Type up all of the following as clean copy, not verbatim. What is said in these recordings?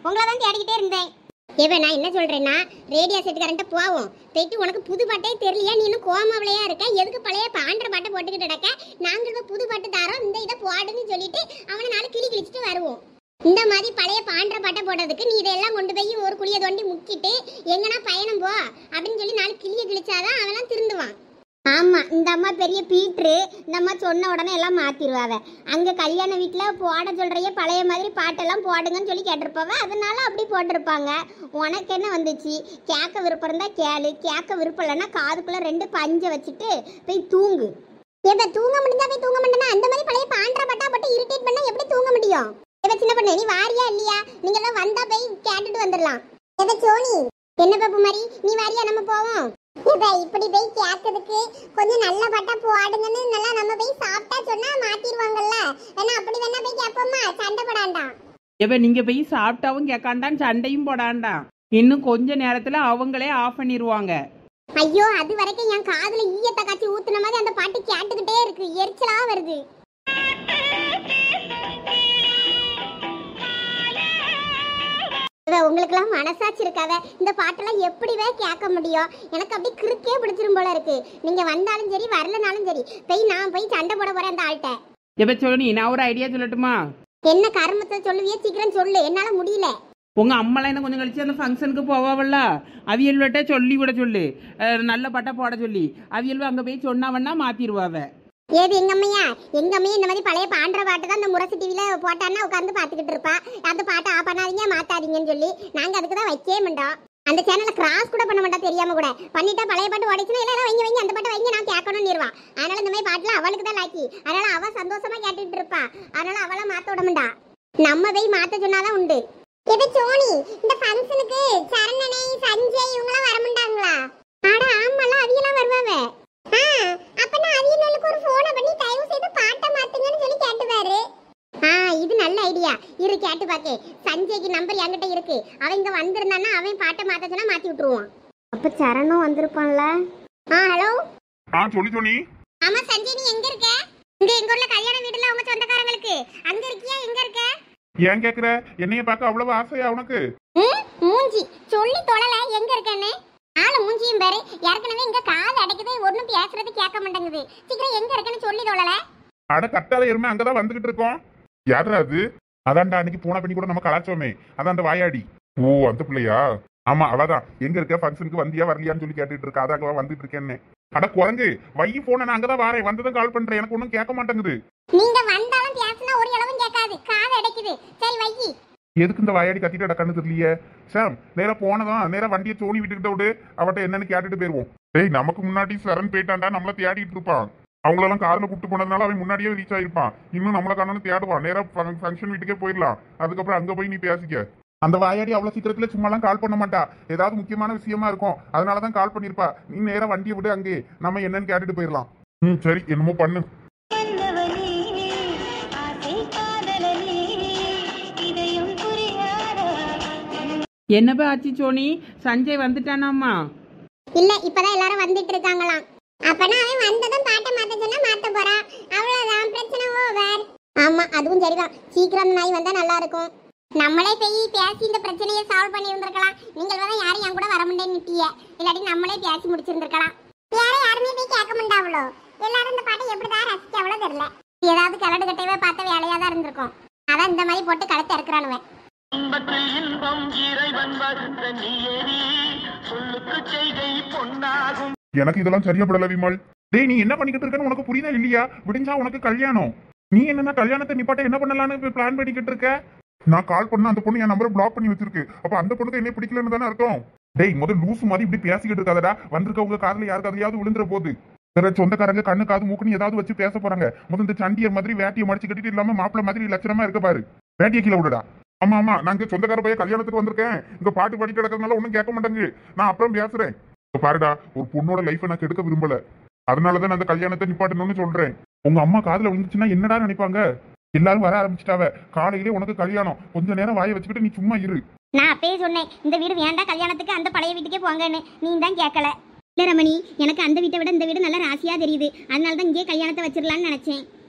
உங்களை தான் தேடிக்கிட்டே இருந்தேன். நான் என்ன சொல்றேன்னா, ரேடியோ செட்டுக்காரன்ட்ட போவோம். போயிட்டு உனக்கு புது பாட்டே தெரியலையா, நீ இன்னும் கோமாவிலையா இருக்க, எதுக்கு பழைய பாண்ட பாட்டை போட்டுக்கிட்டு கிடக்க, நாங்கள் இப்போ புது பாட்டு தரோம், இந்த இதை போடுன்னு சொல்லிட்டு அவனை நாலு கிளி கிழிச்சிட்டு வருவோம். இந்த மாதிரி பழைய பாண்ட பாட்டை போடுறதுக்கு நீ இதெல்லாம் கொண்டு போய் ஒரு குழியை தோண்டி முக்கிட்டு எங்கன்னா பயணம் போ அப்படின்னு சொல்லி நாலு கிளியை கிழிச்சாதான் அவெல்லாம் திருந்துவான். ஆமா, இந்த அம்மா பெரிய பீட்ரு. இந்த அம்மா சொன்ன உடனே எல்லாம் மாத்திருவாவ. அங்க கல்யாண வீட்டுல போட சொல்றைய பழைய மாதிரி பாட்டெல்லாம் போடுங்கன்னு சொல்லி கேட்டிருப்பாவ, அதனால அப்படி போட்டிருப்பாங்க. உனக்கு என்ன வந்துச்சு? கேட்க விருப்பம் இருந்தா கேளு, கேட்க விருப்பம் இல்லைன்னா காதுக்குள்ள 2 பஞ்சை வச்சுட்டு போய் தூங்கு. எப்ப தூங்க முடிஞ்சா போய் தூங்க மாட்டேன்னா அந்த மாதிரி பழைய பாண்டா பட்டா போட்டு இரிட்டேட் பண்ணா எப்படி தூங்க முடியும்? சின்ன பண்ண நீ வாரியா இல்லையா? நீங்க எல்லாம் வந்தா போய் கேட்டுட்டு வந்துடலாம். சோனி என்ன பாப்பு மாதிரி நீ வாரியா? நம்ம போவோம். இப்படி போய் கேட்கறதுக்கு கொஞ்சம் நல்ல பட்டா போடுங்கன்னு நல்லா நம்ம போய் சாப்பிட்டா சொன்னா மாத்திடுவாங்கல்ல. வேணா அப்படி வேணா போய் கேட்போமா? சண்டை போடாண்டாம். நீங்க போய் சாப்பிட்டாவும் கேட்காண்டான், சண்டையும் போடாண்டாம். இன்னும் கொஞ்ச நேரத்துல அவங்களே ஆஃப் பண்ணிடுவாங்க. ஐயோ, அது வரைக்கும் என் காதுல ஈயத்தை காய்ச்சி ஊத்துன மாதிரி அந்த பாட்டு கேட்டுக்கிட்டே இருக்கு, எரிச்சலா வருது. உங்களுக்கெல்லாம் மனசாட்சி இருக்காத, இந்த பாட்டெல்லாம் எப்படிவே கேட்க முடியும்? எனக்கு அப்படி கிறுக்கே பிடிச்சிரும் போல இருக்கு. நீங்க வந்தாலும் சரி வரலனாலும் சரி நான் போய் சண்டை போட போறேன் அந்த ஆள்கிட்ட. சொல்லு, நான் ஒரு ஐடியா சொல்லட்டுமா? என்ன கர்மத்தை சொல்லுவியே, சீக்கிரம் சொல்லு, என்னால முடியல. உங்க அம்மாலாம் என்ன கொஞ்சம் கழிச்சு அந்த ஃபங்க்ஷனுக்கு போவாவல்ல, அவியல்விட்ட சொல்லி விட சொல்லு, நல்ல பட்டா போட சொல்லி. அவியல்வ அங்க போய் சொன்னாவன்னா மாத்திருவாவ. ஏது எங்க அம்மையா? எங்க அம்மையா இந்த மாதிரி பழைய பாண்ட பாட்டு தான் இந்த முரசு டிவில போட்டான்னா உட்காந்து பாத்துக்கிட்டு இருப்பா. அந்த பாட்டை ஆஃப் பண்ணாதீங்க மாத்தாதீங்கன்னு சொல்லி நாங்க அதுக்கு தான் வைக்கவே மாட்டோம். அந்த சேனலை கிராஸ் கூட பண்ண மாட்டா, தெரியாம கூட பண்ணிட்டா பழைய பாட்டு ஓடிச்சுன்னா எல்லாரும் வைங்க வைங்க அந்த பாட்டை வைங்க, நான் கேட்கணும்னு இருவா. அதனால இந்த மாதிரி பாட்டுல அவளுக்கு தான் லாக்கி. அதனால அவ சந்தோஷமா கேட்டுட்டு இருப்பா. அதனால அவளை மாத்த விட மாட்டா, நம்ம போய் மாத்த சொன்னாதான் உண்டு. இது சோனி, இந்த ஃபங்க்ஷனுக்கு சரணனை சஞ்சய் இவங்கலாம் வர மாட்டாங்களா? ஆட ஆமால, அவியெல்லாம் வருவாவே. அப்பனா அவியலுக்கு ஒரு போன் பண்ணி தயவு செய்து பாட்ட மாத்துங்கன்னு சொல்லி கேட்டுவாரு. இது நல்ல ஐடியா, இரு கேட்டு பாக்கே. சஞ்சய்க்கு நம்பர் என்கிட்ட இருக்கு, அவன் இங்க வந்திருந்தானா அவன் பாட்ட மாத்த சொன்னா மாத்தி விட்டுருவான். அப்ப சரணும் வந்திருப்பான்ல. ஹலோ. சொல்லி சோனி. ஆமா சஞ்சய், நீ எங்க இருக்க? எங்க ஊர்ல கல்யாண வீடுல உங்க சொந்தக்காரங்களுக்கு அங்க இருக்கியா? எங்க இருக்க? ஏன் கேக்குற? என்னைய பார்க்க அவ்வளவு ஆசையா உனக்கு? மூஞ்சி சொல்லி தொழல, எங்க இருக்கேன்னு ஆளு மூஞ்சியும் பாரு. ஏற்கனவே இங்க காது அடைக்குது, ஒண்ணும் பேசுறது கேட்க மாட்டேங்குது. சீக்கிரம் எங்க இருக்கேன்னு சொல்லி தொழல. அட கட்டாத எருமை, அங்கதான் வந்துகிட்டு இருக்கோம். யாரா அது? அதான்டா அன்னைக்கு போன பண்ணி கூட நம்ம கலாச்சோமே, அதான் அந்த வாயாடி. ஓ, அந்த பிள்ளையா? ஆமா, அவதான். எங்க இருக்க? ஃபங்க்ஷனுக்கு வந்தியா வரலையான்னு சொல்லி கேட்டுட்டு இருக்கா. அதான் வந்துட்டு இருக்கேன்னு. அட குரங்கு, வை போன, நான் அங்கதான் வாரேன், வந்ததும் கால் பண்றேன். எனக்கு ஒன்னும் கேட்க மாட்டேங்குது. நீங்க வந்தாலும் பேசினா ஒரு அளவும் கேட்காது, காது அடைக்குது. சரி வை. எதுக்கு இந்த வாயாடி கத்திட்டு அடக்கன்னு தெரியலையே. சாம், நேரா போனதான் நேரா வண்டியை சோனி விட்டுக்கிட்ட விடு, அவட்ட என்னன்னு கேட்டுட்டு போயிருவோம். டேய், நமக்கு முன்னாடி சரண் போயிட்டான்டா, நம்மள தேடிட்டு இருப்பான். அவங்களெல்லாம் கார்ல கூப்பிட்டு போனதுனால அவன் முன்னாடியே ரீச் ஆயிருப்பான். இன்னும் நம்மள காணன்னு தேடுவான். நேரா ஃபங்க்ஷன் வீட்டுக்கே போயிடலாம். அதுக்கப்புறம் அங்க போய் நீ பேசிக்க. அந்த வாயாடி அவ்வளவு சீக்கிரத்துல சும்மாலாம் கால் பண்ண மாட்டா, ஏதாவது முக்கியமான விஷயமா இருக்கும், அதனாலதான் கால் பண்ணிருப்பா. நீ நேரா வண்டியை விடு, அங்கே நம்ம என்னன்னு கேட்டுட்டு போயிடலாம். சரி, என்னமோ பண்ணு. என்னப்பா ஆச்சு சோனி? சஞ்சய் வந்துட்டானாமா? இல்ல, இப்பதான் எல்லாரும் வந்துட்டு இருக்காங்களாம். அப்பனா அவன் வந்ததும் பாட்ட மாத்த சொன்னா மாத்த போறா. அவ்வளவுதான், பிரச்சனை ஓவர். ஆமா, அதுவும் சரிதான். சீக்கிரம் நாய் வந்தா நல்லா இருக்கும். நம்மளே போய் பேசி இந்த பிரச்சனையை சால்வ் பண்ணி இருந்திருக்கலாம். நீங்கள் தான் யாரும் என் கூட வர முடியேன்னு நிட்டிய, இல்லாட்டி நம்மளே பேசி முடிச்சிருந்திருக்கலாம். யாருமே போய் கேட்க மாட்டாவளோ. எல்லாரும் இந்த பாட்டை எப்படிதான் ரசிக்காவளோ தெரியல. ஏதாவது கலடு கட்டவே பார்த்த வேலையா தான் இருந்திருக்கும். அதான் இந்த மாதிரி போட்டு கலத்தை இறக்குறானுவேன். எனக்கு இதெல்லாம் சரியாப்படல விமல். டேய், நீ என்ன பண்ணிக்கிட்டு இருக்கன்னு உனக்கு புரியுதா இல்லையா? விடிஞ்சா உனக்கு கல்யாணம். நீ என்ன கல்யாணத்தை நிப்பாட்ட என்ன பண்ணலான்னு பிளான் பண்ணிக்கிட்டு இருக்க? நான் கால் பண்ண அந்த பொண்ணு என் நம்பரை பிளாக் பண்ணி வச்சிருக்கு. அப்ப அந்த பொண்ணுக்கு என்ன பிடிக்கலன்னு தானே அர்த்தம். டேய், முதல் லூசு மாதிரி இப்படி பேசிக்கிட்டு இருக்காதடா. வந்திருக்கவங்க காதுல யாருக்கு அதையாவது விழுந்துற போது. வேற சொந்தக்காரங்க கண்ணு காது மூக்குன்னு ஏதாவது வச்சு பேச போறாங்க. முதல் இந்த சண்டியர் மாதிரி வேட்டியை மடிச்சு கட்டிட்டு இல்லாம மாப்பிள்ள மாதிரி லட்சணமா இருக்க பாரு. வேட்டியை கீழே விடுடா. ஆமா ஆமா, நாங்க சொந்தக்கார பையன் கல்யாணத்துக்கு வந்திருக்கேன். இங்க பாட்டு பாடி கிடக்கிறதுனால ஒன்னும் கேட்க மாட்டேங்க. நான் அப்புறம் பேசுறேன். பாருடா, ஒரு பொண்ணோட லைஃபை நான் கெடுக்க விரும்பல. அதனாலதான் அந்த கல்யாணத்தை நிப்பாட்டணும்னு சொல்றேன். உங்க அம்மா காதுல விழுந்துச்சுன்னா என்னடா நினைப்பாங்க? எல்லாரும் வர ஆரம்பிச்சிட்டாவ. காலையிலே உனக்கு கல்யாணம். கொஞ்ச நேரம் வாயை வச்சுக்கிட்டு நீ சும்மா இரு. நான் அப்பயே சொன்னேன், இந்த வீடு வேண்டாம், கல்யாணத்துக்கு அந்த பழைய வீட்டுக்கே போங்கன்னு. நீ தான் கேட்கல. இல்ல ரமணி, எனக்கு அந்த வீட்டை விட இந்த வீடு நல்லா ராசியா தெரியுது. அதனாலதான் இங்கே கல்யாணத்தை வச்சிடலான்னு நினைச்சேன்.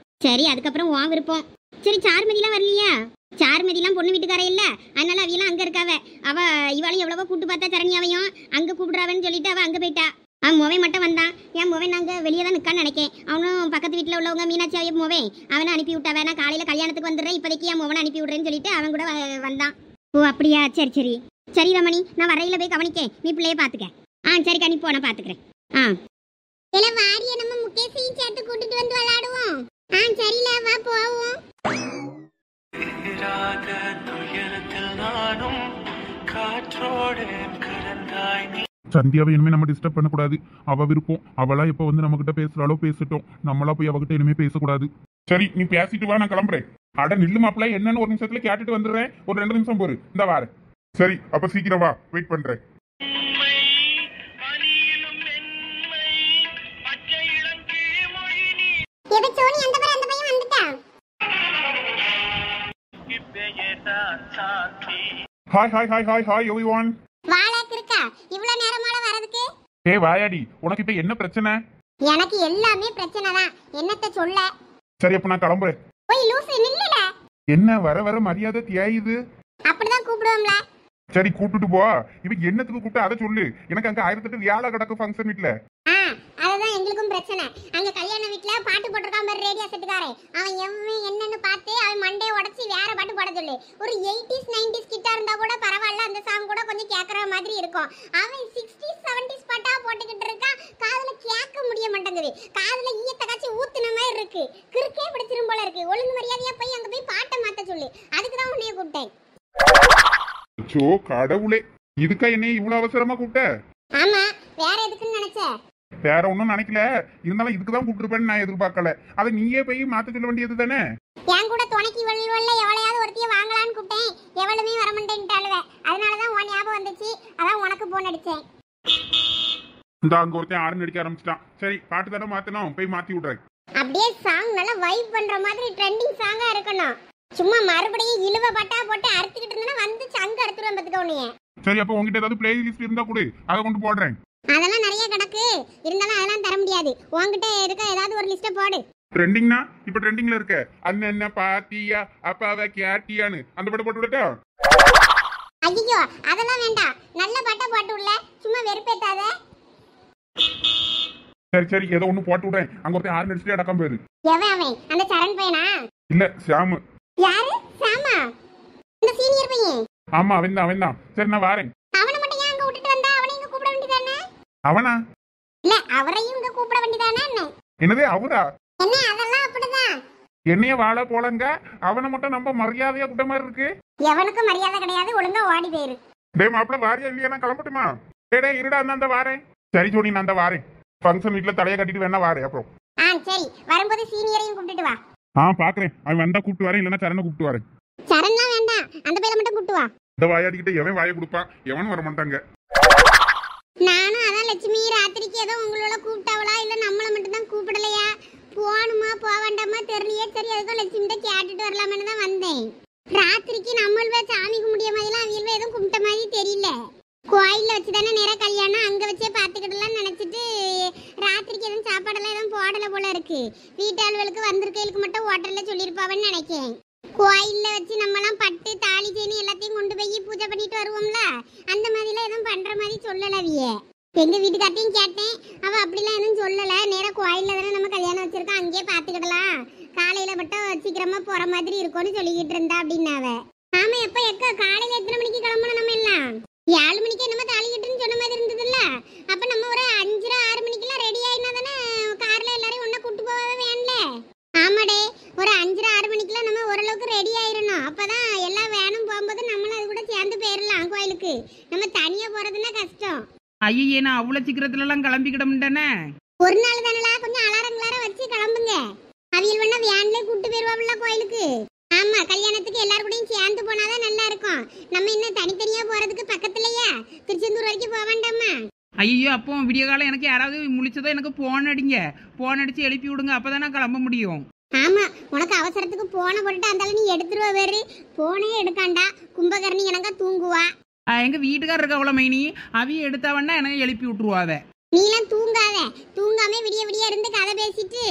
சரி, அதுக்கப்புறம் உன் விருப்பம். சரி, சாருமதிலாம் வரலையா? சாருமதிலாம் பொண்ணு வீட்டுக்காரே இல்ல, அதனால அவையெல்லாம் அங்க இருக்காவ. அவ இவாளையும் எவ்வளவோ கூட்டு பார்த்தா சரண்யாவையும் அங்க கூப்பிடுறாவன்னு சொல்லிட்டு அவ அங்க போயிட்டா. அவன் மோவன் மட்டும் வந்தான். என் மோவன் நாங்க வெளியே தான் நிற்கான்னு நினைக்கேன். அவனும் பக்கத்து வீட்டில் உள்ளவங்க மீனாட்சி அவைய மோவன் அவனை அனுப்பி விட்டாவே. நான் காலையில் கல்யாணத்துக்கு வந்துடுறேன், இப்போதைக்கு என் மோவனை அனுப்பி விடுறேன்னு சொல்லிட்டு அவன் கூட வந்தான். ஓ அப்படியா, சரி சரி சரி ரமணி, நான் வரையில போய் கவனிக்கேன், நீ பிள்ளைய பார்த்துக்க. சரிக்கா, நீ போ, நான் பார்த்துக்கிறேன். வாரிய நம்ம முகேஷையும் சேர்த்து கூட்டிட்டு வந்து விளையாடுவோம். சரில வா போவோம். சந்தியாவை இனிமே நம்ம டிஸ்டர்ப் பண்ணக்கூடாது. அவ விருப்பம், அவளா எப்ப வந்து நம்ம கிட்ட பேசுறாளோ பேசட்டும். நம்மளா போய் அவகிட்ட இனிமே பேசக்கூடாது. சரி, நீ பேசிட்டு வா, நான் கிளம்புறேன். அட நில்லு மாப்பிள்ள, என்னன்னு ஒரு நிமிஷத்துல கேட்டுட்டு வந்துடுறேன். ஒரு 2 நிமிஷம் போரு, இந்த வார. சரி, அப்ப சீக்கிரம் வா, வெயிட் பண்றேன். Hi hi hi hi hi everyone. வாளாக்கு இருக்கா இவ்வளவு நேரமால வரதுக்கு? ஏய் வாயாடி, உனக்கு இப்ப என்ன பிரச்சனை? எனக்கு எல்லாமே பிரச்சனை தான், என்னத்த சொல்ல. சரி, அப்ப நான் கிளம்புறேன். ஓய் லூசு, நில்லுல. என்ன வர வர மரியாதை தியாயுது? அப்படிதான் கூப்பிடுவோம்ல. சரி, கூப்பிட்டுட்டு போ. இவ என்னத்துக்கு கூப்பிட்டு அதை சொல்லு. எனக்கு அங்க 1008 வியாழ கிடக்கு ஃபங்க்ஷன் வீட்ல. அதுதான் எங்களுக்கும் பிரச்சனை. அங்க கல்யாண வீட்ல பாட்டு போட்டிருக்கான் பாரு ரேடியோ செட்டுக்காரன். அவன் என்னன்னு பார்த்து அவன் மண்டையை உடைச்சி வேற பாட்டு போட சொல்லு. ஒரு 80s 90s கிட்ட இருந்தா கூட பரவாயில்ல, அந்த சாங் கூட கொஞ்சம் கேட்கற மாதிரி இருக்கும். அவன் 60s 70s பாட்டா போட்டுக்கிட்டு இருக்கான். காதுல கேட்க முடிய மாட்டேங்குது. காதுல ஈயத்தை காய்ச்சி ஊத்துன மாதிரி இருக்கு. கிறுக்கே பிடிச்சிரும் போல இருக்கு. ஒழுங்கு மரியாதையா போய் அங்க போய் பாட்டை மாத்த சொல்லு. அதுக்குதான் உன்னைய கூப்பிட்டேன். சோ கடவுளே, இதுக்கா என்னைய இவ்வளவு அவசரமா கூப்பிட்ட? ஆமா, வேற எதுக்குன்னு நினைச்ச? வேற ஒன்னும் நினைக்கல, இருந்தாலும் இதுக்குதான் கூப்பிட்டுருப்பேன்னு நான் எதிர்பார்க்கல. அதை நீயே போய் மாத்த சொல்ல வேண்டியது தானே. என் கூட துணைக்கு வல்ல எவளையாவது ஒருத்திய வாங்கலான்னு கூப்பிட்டேன். எவளுமே வரமாட்டேன்ட்டாளுவ. அதனாலதான் உன் ஞாபகம் வந்துச்சு, அதான் உனக்கு போன் அடிச்சேன். இந்த அங்க ஒருத்தன் ஆரன் அடிக்க ஆரம்பிச்சிட்டான். சரி, பாட்டு தானே மாத்தணும், போய் மாத்தி விடுறேன். அப்படியே சாங் நல்லா வைப் பண்ற மாதிரி ட்ரெண்டிங் சாங்கா இருக்கணும். சும்மா மறுபடியும் இழுவ பட்டா போட்டு அறுத்துக்கிட்டு இருந்தா வந்து சங்க அறுத்துருவேன் பாத்துக்க உன்னைய. சரி, அப்ப உங்ககிட்ட ஏதாவது பிளே லிஸ்ட் இருந்தா கூட அதை கொண்டு போடுறேன். அதெல்லாம் நிறைய கிடக்கு, இருந்தாலும் அதெல்லாம் தர முடியாது. உன்கிட்ட இருக்க ஏதாவது ஒரு லிஸ்ட போடு. ட்ரெண்டிங்னா இப்ப ட்ரெண்டிங்ல இருக்க அண்ணன் என்ன பாத்தியா அப்பாவை கேட்டியான்னு அந்த பாட்டு போட்டு விடட்டா? ஐயோ அதெல்லாம் வேண்டாம், நல்ல பாட்டா போட்டு உள்ள, சும்மா வெறுப்பேத்தாத. சரி சரி, ஏதோ ஒண்ணு போட்டு விடுறேன். அங்க ஒருத்தன் ஆறு நடிச்சுட்டு அடக்கம் போயிரு. எவன் அவன்? அந்த சரண் பையனா? இல்ல, சாமு. யாரு சாமா? இந்த சீனியர் பையன்? ஆமா, அவன் தான். சரி, நான் வாரேன். அவனை மட்டும் ஏன் அங்க விட்டுட்டு வந்தா? அவனை இங்க கூப்பிட வேண்டியதானே? அவனா? இல்ல, அவரையும் இங்க கூப்பிட வேண்டியதானே? என்னது அவரா? என்ன அதெல்லாம் அப்படிதான். என்னைய வாழ போலங்க, அவனை மட்டும் நம்ம மரியாதையா கூட்ட மாதிரி இருக்கு. எவனுக்கு மரியாதை கிடையாது, ஒழுங்கா ஓடி போயிரு. டே மாப்பிள்ள, வாரியா இல்லையா? நான் கிளம்பட்டுமா? டே இருடா, அந்த வாரேன். சரி ஜோனி, நான் அந்த வாரேன். ஃபங்க்ஷன் வீட்டுல தலையை கட்டிட்டு வேணா வாரேன். அப்புறம் சரி, வரும்போது சீனியரையும் கூப்பிட்டு வா. பாக்குறேன். அவன் வந்தா கூப்பிட்டு வரேன், இல்லன்னா சரணை கூப்பிட்டு வரேன். சரண்லாம் வேண்டாம், அந்த பேரை மட்டும் கூப்பிட்டு வா. இந்த வாயாடிக்கிட்ட எவன் வாயை கொடுப்பான்? எவனும் வர மாட்டாங்க. நானும் அதான் லட்சுமி ராத்திரிக்கு ஏதோ உங்களோட கூப்பிட்டாவளா இல்ல நம்மள மட்டும் தான் கூப்பிடலையா, போகணுமா போக வேண்டாமா தெரியலையே. சரி, அதுக்கும் லட்சுமிட்ட கேட்டுட்டு வரலாமேன்னு தான் வந்தேன். ராத்திரிக்கு நம்மள சாமி கும்பிடிய மாதிரிலாம் அவியல்வ எதுவும் கும்பிட்ட மாதிரி தெரியல. கோயில்ல வச்சுதானே நேரம் கல்யாணம், அங்க வச்சே பாத்துக்கிடலாம் நினைச்சிட்டு ராத்திரிக்கு எதுவும் சாப்பாடெல்லாம் எதுவும் போடல போல இருக்கு. வீட்டாளுகளுக்கு வந்திருக்கைகளுக்கு மட்டும் ஹோட்டல்ல சொல்லியிருப்பாவன்னு நினைக்கேன். கோயில்ல வச்சு நம்மலாம் பட்டு தாலி செயினி எல்லாத்தையும் கொண்டு போய் பூஜை பண்ணிட்டு வருவோம்ல, அந்த மாதிரிலாம் எதுவும் பண்ற மாதிரி சொல்லலவிய. எங்க வீட்டுக்கார்ட்டையும் கேட்டேன், அவ அப்படிலாம் எதுவும் சொல்லல. நேரம் கோயில்ல தானே நம்ம கல்யாணம் வச்சிருக்கோம், அங்கேயே பாத்துக்கிடலாம், காலையில மட்டும் சீக்கிரமா போற மாதிரி இருக்கும்னு சொல்லிக்கிட்டு இருந்தா அப்படின்னாவ. ஆமா, எப்ப எக்க காலையில எத்தனை மணிக்கு கிளம்பணும்? நம்ம எல்லாம் 7 மணிக்கு என்னமோ தாலி கட்டுன்னு சொன்ன மாதிரி இருந்ததுல்ல. அப்ப நம்ம ஒரு 5 6 மணிக்கெல்லாம் ரெடி ஆயினா தானே கார்ல எல்லாரையும் ஒண்ணா கூட்டு போகவே வேணும்ல. ஆமாடே, ஒரு 5 6 மணிக்கெல்லாம் நம்ம ஓரளவுக்கு ரெடி ஆயிரணும். அப்பதான் எல்லா வேனும் போகும்போது நம்மளும் அது கூட சேர்ந்து போயிடலாம் கோயிலுக்கு. நம்ம தனியா போறதுன்னா கஷ்டம். ஐயே, நான் அவ்வளவு சீக்கிரத்துல எல்லாம் கிளம்பிக்கிட முடியானே. ஒரு நாள் தானலா, கொஞ்சம் அலாரங்களார வச்சு கிளம்புங்க. அவியல் வேணா வேன்லயே கூட்டு போயிருவாப்ல கோயிலுக்கு. ஆமா, கல்யாணத்துக்கு எல்லாரும் கூடயும் சேர்ந்து போனாதான் நல்லா இருக்கும். நம்ம இன்னும் தனித்தனியா போறதுக்கு பக்கத்துலயே திருச்செந்தூர் வரைக்கும் போக வேண்டாமா? ஐயோ, அப்போ விடிய காலம் எனக்கு யாராவது முழிச்சதோ எனக்கு போன் அடிங்க, போன் அடிச்சு எழுப்பி விடுங்க, அப்பதான் நான் கிளம்ப முடியும். ஆமா, உனக்கு அவசரத்துக்கு போன போட்டுட்டு அந்தால நீ எடுத்துருவ. வேறு போனே எடுக்காண்டா, கும்பகர்ணி எனக்கா தூங்குவா. எங்க வீட்டுக்கார இருக்க அவ்வளோ மைனி, அவிய எடுத்தாவன்னா எனக்கு எழுப்பி விட்டுருவாவ. நீலாம் தூங்காத, தூங்காம விடிய விடிய இருந்து கதை பேசிட்டு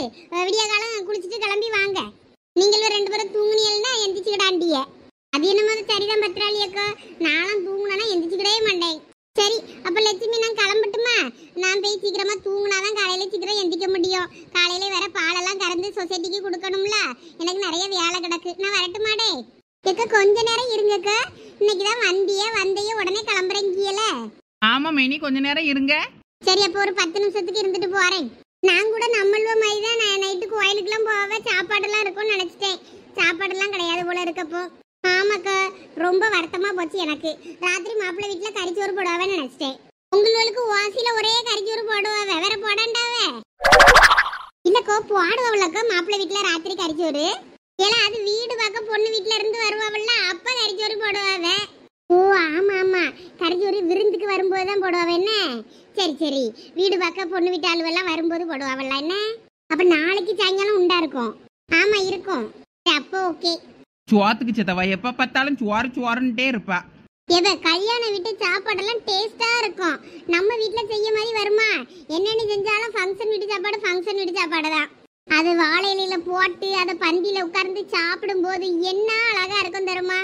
விடிய காலம் குளிச்சுட்டு கிளம்பி வாங்க. நீங்களும் 2 பேரும் தூங்குனீங்கன்னா எந்திரிச்சுக்கிடாண்டிய. அது என்னமோ சரிதான் பத்திராளி அக்கா, நானும் தூங்குனா எந்திரிச்சுக்கிடவே மாட்டேன். சரி அப்ப லட்சுமி நான் கிளம்பட்டுமா? நான் போய் சீக்கிரமா தூங்குனாதான் காலையில சீக்கிரம் எந்திரிக்க முடியும். காலையில வேற பாலெல்லாம் கறந்து சொசைட்டிக்கு கொடுக்கணும்ல, எனக்கு நிறைய வேலை கிடக்கு. நான் வரட்டுமாடே? எக்க கொஞ்ச நேரம் இருங்கக்கா, இன்னைக்குதான் வந்தையே உடனே கிளம்புறீங்கல. ஆமா மைனி, கொஞ்ச நேரம் இருங்க. சரி அப்போ ஒரு 10 நிமிஷத்துக்கு இருந்துட்டு போறேன். நான் கூட நம்மள மாதிரி தான் நைட்டு கோயிலுக்குலாம் போவேன், சாப்பாடுலாம் இருக்கும்னு நினைச்சிட்டேன். சாப்பாடுலாம் கிடையாது போல இருக்கப்போ. ஆமாக்கா, ரொம்ப வருத்தமா போச்சு எனக்கு. ராத்திரி மாப்பிள்ளை வீட்டுல கறிச்சோறு போடுவாவேன்னு நினைச்சிட்டேன். உங்களுக்கு வாசியில ஒரே கறிச்சோறு போடுவாவே, வேற போடாண்டாவே இல்லக்கோ? போடுவாவில்லக்கா மாப்பிள்ளை வீட்டுல ராத்திரி கறிச்சோறு. ஏன்னா அது வீடு பார்க்க பொண்ணு வீட்டுல இருந்து வருவாவில்ல, அப்ப கறிச்சோறு போடுவாவே. ஓ ஆமா ஆமா, கறிச்சோறு விருந்துக்கு வரும்போது தான் போடுவாவே என்ன? சரி சரி, வீடு பார்க்க பொண்ணு வீட்டு ஆளுவெல்லாம் வரும்போது போடுவாவில்ல என்ன? அப்ப நாளைக்கு சாயங்காலம் உண்டா இருக்கும்? ஆமா இருக்கும். அப்போ ஓகே. சுவாத்துக்கு சித்தவா எப்ப பார்த்தாலும் சுவாருன்னுட்டே இருப்பா. கல்யாண வீட்டு சாப்பாடெல்லாம் டேஸ்டா இருக்கும். நம்ம வீட்டுல செய்ய மாதிரி வருமா? என்னென்னு செஞ்சாலும் ஃபங்க்ஷன் வீட்டு சாப்பாடு தான். அது வாழை இலையில போட்டு அதை பந்தியில உட்கார்ந்து சாப்பிடும் போது என்ன அழகா இருக்கும் தெரியுமா?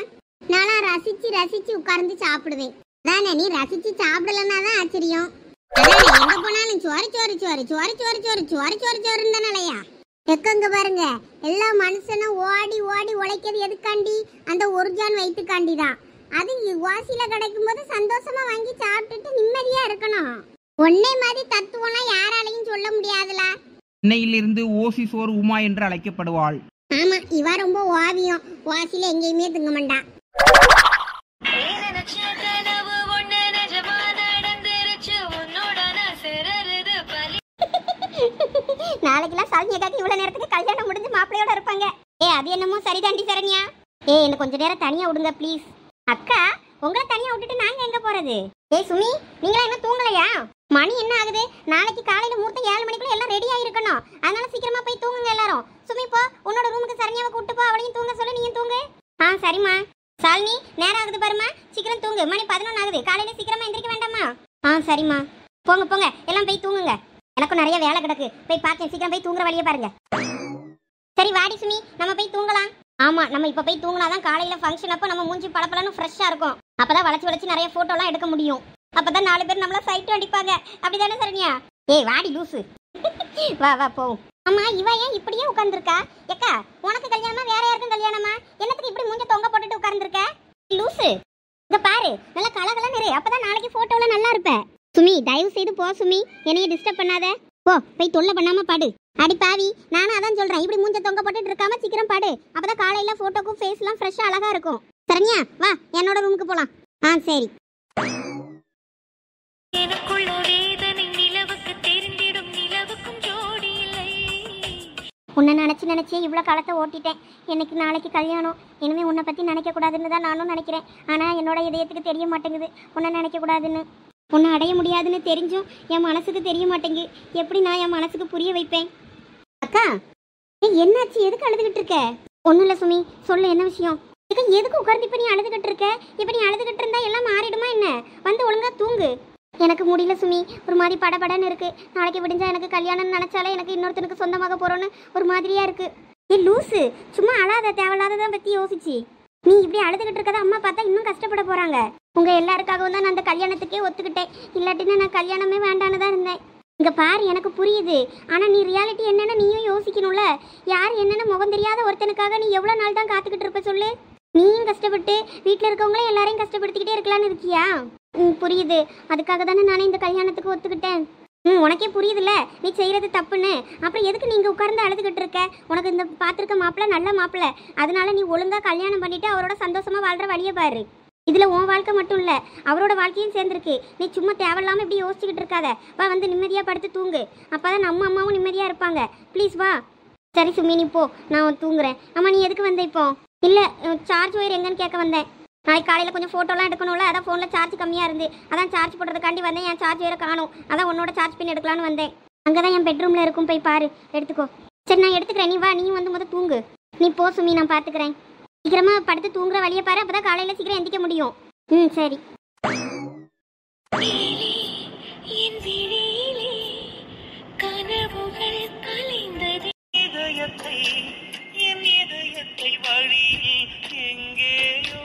நான் ரசிச்சு உட்கார்ந்து சாப்பிடுவேன். அதானே, நீ ரசிச்சு சாப்பிடலன்னா தான் ஆச்சரியம். எங்க போனாலும் சோறுன்னு தானலையா? எக்கங்க பாருங்க, எல்லா மனுஷனும் ஓடி உழைக்கிறது எதுக்காண்டி? அந்த ஒரிஜான் வயிற்றுக்காண்டி தான். அது வாசியில கிடைக்கும் போது சந்தோஷமா வாங்கி சாப்பிட்டுட்டு நிம்மதியா இருக்கணும். ஒன்னே மாதிரி தத்துவம்லாம் யாராலையும் சொல்ல முடியாதுல. இன்னையிலிருந்து ஓசி சோறு உமா என்று அழைக்கப்படுவாள். ஆமா, இவ ரொம்ப ஓவியம். வாசியில எங்கேயுமே தூங்க மாட்டான். நாளைக்கெல்லாம் சரண்யாக்காக்கு இவ்வளவு நேரத்துக்கு கல்யாணம் முடிஞ்சு மாப்பிள்ளையோட இருப்பாங்க. அது என்னமோ சரிதாண்டி சரண்யா. என்ன கொஞ்ச நேரம் தனியா விடுங்க ப்ளீஸ். அக்கா, உங்களை தனியா விட்டுட்டு நாங்க எங்க போறது? சுமி, நீங்களா என்ன தூங்கலையா? மணி என்ன ஆகுது? நாளைக்கு காலையில மூர்த்தம் 7 மணிக்குள்ள எல்லாம் ரெடி ஆயிருக்கணும். அதனால சீக்கிரமா போய் தூங்குங்க எல்லாரும். சுமி போ, உன்னோட ரூமுக்கு சரண்யாவை கூட்டு போ, அவளையும் தூங்க சொல்லு, நீயும் தூங்கு. சரிம்மா. சாலினி, நேரம் ஆகுது பாருமா, சீக்கிரம் தூங்கு. மணி 11 ஆகுது, காலையில சீக்கிரமா எந்திரிக்க வேண்டாமா? சரிம்மா. போங்க எல்லாம் போய் தூங்குங்க. எனக்கும் நிறைய வேலை கிடக்கு, போய் பார்த்தேன். சீக்கிரம் போய் தூங்குற வழியை பாருங்க. சரி வாடி சுமி, நம்ம போய் தூங்கலாம். ஆமா, நம்ம இப்ப போய் தூங்கினாதான் காலையில ஃபங்க்ஷன் அப்போ நம்ம மூஞ்சி பளபளன்னு ஃப்ரெஷ்ஷா இருக்கும். அப்பதான் வளைச்சு நிறைய போட்டோலாம் எடுக்க முடியும். அப்பதான் 4 பேர் நம்மள சைட்டு அடிப்பாங்க. அப்படிதானே சரண்யா? வாடி லூசு. வா போவோம். அம்மா, இவ ஏன் இப்படியே உட்கார்ந்துருக்கா? ஏக்கா, உனக்கு கல்யாணமா வேற யாருக்கும் கல்யாணமா? என்னத்துக்கு இப்படி மூஞ்ச தொங்க போட்டுட்டு உட்கார்ந்துருக்க? லூசு, இங்க பாரு, நல்லா கலகலன்னு இரு, அப்பதான் நாளைக்கு போட்டோல நல்லா இருப்ப. சுமி, தயவு செய்து போ சுமி, என்னைய டிஸ்டர்ப் பண்ணாத. போ, போய் தொல்லை பண்ணாம பாடு. அடி பாவி, நானும் அதான் சொல்றேன், இப்படி மூஞ்ச தொங்க போட்டுட்டு இருக்காம சீக்கிரம் பாடு. அப்பதான் காலையில போட்டோக்கும் ஃபேஸ் எல்லாம் ஃப்ரெஷ்ஷா அழகா இருக்கும். சரண்யா, வா என்னோட ரூமுக்கு போலாம். சரி. உன்னை நினைச்சே இவ்வளோ காலத்தை ஓட்டிட்டேன். எனக்கு நாளைக்கு கல்யாணம். இனிமே உன்னை பற்றி நினைக்கக்கூடாதுன்னு தான் நானும் நினைக்கிறேன். ஆனால் என்னோட இதயத்துக்கு தெரிய மாட்டேங்குது உன்னை நினைக்கக்கூடாதுன்னு. உன்னை அடைய முடியாதுன்னு தெரிஞ்சும் என் மனசுக்கு தெரிய மாட்டேங்கு. எப்படி நான் என் மனசுக்கு புரிய வைப்பேன்? அக்கா, என்னாச்சு? எதுக்கு அழுதுகிட்டு இருக்க? ஒன்றும் இல்லை சுமி, சொல்லு என்ன விஷயம்? எதுக்கு உட்கார்ந்து இப்போ நீ அழுதுகிட்டு இருக்க? இப்போ நீ அழுதுகிட்டு இருந்தா எல்லாம் மாறிடுமா என்ன? வந்து ஒழுங்கா தூங்கு. எனக்கு முடியல சுமி, ஒரு மாதிரி படபடன்னு இருக்கு. நாளைக்கு விடிஞ்சா எனக்கு கல்யாணம்னு நினைச்சாலே எனக்கு இன்னொருத்தனுக்கு சொந்தமாக போறோன்னு ஒரு மாதிரியா இருக்கு. லூசு, சும்மா அழாத, தேவையில்லாததான் பத்தி யோசிச்சு. நீ இப்படி அழுதுகிட்டு இருக்கத அம்மா பார்த்தா இன்னும் கஷ்டப்பட போறாங்க. உங்க எல்லாருக்காகவும் தான் நான் அந்த கல்யாணத்துக்கே ஒத்துக்கிட்டேன். இல்லாட்டினா நான் கல்யாணமே வேண்டான்னு தான் இருந்தேன். இங்க பாரு, எனக்கு புரியுது. ஆனா நீ ரியாலிட்டி என்னன்னு நீயும் யோசிக்கணும்ல. யார் என்னன்னு முகம் தெரியாத ஒருத்தனுக்காக நீ எவ்வளவு நாள் தான் காத்துக்கிட்டு இருப்ப சொல்லு? நீயும் கஷ்டப்பட்டு வீட்டுல இருக்கவங்களே எல்லாரையும் கஷ்டப்படுத்திக்கிட்டே இருக்கலான்னு இருக்கியா? புரியுது. அதுக்காக தானே நானே இந்த கல்யாணத்துக்கு ஒத்துக்கிட்டேன். உனக்கே புரியுதுல்ல நீ செய்யறது தப்புன்னு. அப்புறம் எதுக்கு நீங்க உட்கார்ந்து அழுதுகிட்டு இருக்க? உனக்கு இந்த பாத்திருக்க மாப்பிள்ள நல்ல மாப்பிள்ள, அதனால நீ ஒழுங்கா கல்யாணம் பண்ணிட்டு அவரோட சந்தோஷமா வாழ்ற வழியை பாரு. இதுல உன் வாழ்க்கை மட்டும் இல்ல, அவரோட வாழ்க்கையும் சேர்ந்துருக்கு. நீ சும்மா தேவையில்லாம இப்படி யோசிச்சுக்கிட்டு இருக்காத. வா, வந்து நிம்மதியா படுத்து தூங்கு. அப்பதான் நம்ம அம்மாவும் நிம்மதியா இருப்பாங்க. ப்ளீஸ் வா. சரி சுமி, நீ போ, நான் தூங்குறேன். அம்மா, நீ எதுக்கு வந்த இப்போ? இல்ல, சார்ஜ் ஒயர் எங்கன்னு கேட்க வந்தேன். நாளைக்கு காலையில் கொஞ்சம் ஃபோட்டோலாம் எடுக்கணும்ல, அதான் ஃபோனில் சார்ஜ் கம்மியாக இருந்து அதான் சார்ஜ் போடுறதுக்காண்டி வந்தேன். என் சார்ஜ் வேறு காணும், அதான் உன்னோட சார்ஜ் பின் எடுக்கலான்னு வந்தேன். அங்கே தான் என் பெட்ரூமில் இருக்கும், போய் பாரு, எடுத்துக்கோ. சரி, நான் எடுத்துக்கிறேன். நீ வா, நீயும் வந்து முதல் தூங்கு. நீ போ சுமி, நான் பார்த்துக்கிறேன். சீக்கிரமாக படுத்து தூங்குற வழியை பாரு, அப்போ தான் காலையில் சீக்கிரம் எந்திக்க முடியும். சரி. இதயத்தை வழியில் எங்கேயோ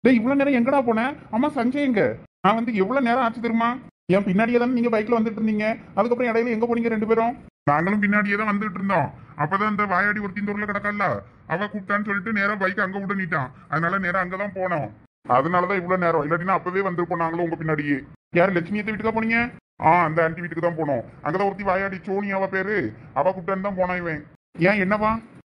டேய் இவ்வளவு நேரம் எங்கடா போனேன்? அம்மா சஞ்சய் எங்க? நான் வந்து எவ்வளவு நேரம் ஆச்சு தெரியுமா? என் பின்னாடியே தானே நீங்க பைக்ல வந்துட்டு இருந்தீங்க. அதுக்கப்புறம் இடையில எங்க போனீங்க 2 பேரும்? நாங்களும் பின்னாடியே தான் வந்துட்டு இருந்தோம். அப்பதான் இந்த வாயாடி ஒருத்தி இந்த ஊர்ல கிடக்கல, அவ கூப்பிட்டான்னு சொல்லிட்டு நேரா பைக் அங்க விட்டு நீட்டான். அதனால நேரம் அங்கதான் போனோம். அதனாலதான் இவ்வளவு நேரம். இல்லாட்டினா அப்பவே வந்திருப்போம் நாங்களும் உங்க பின்னாடியே. யார் லட்சுமியத்தை வீட்டுக்கா போனீங்க? அந்த ஆண்டி வீட்டுக்கு தான் போனோம். அங்கதான் ஒருத்தி வாயாடி சோனி அவ பேரு, அவ கூப்பிட்டான்னு தான் போனான் இவன். ஏன் என்னவா?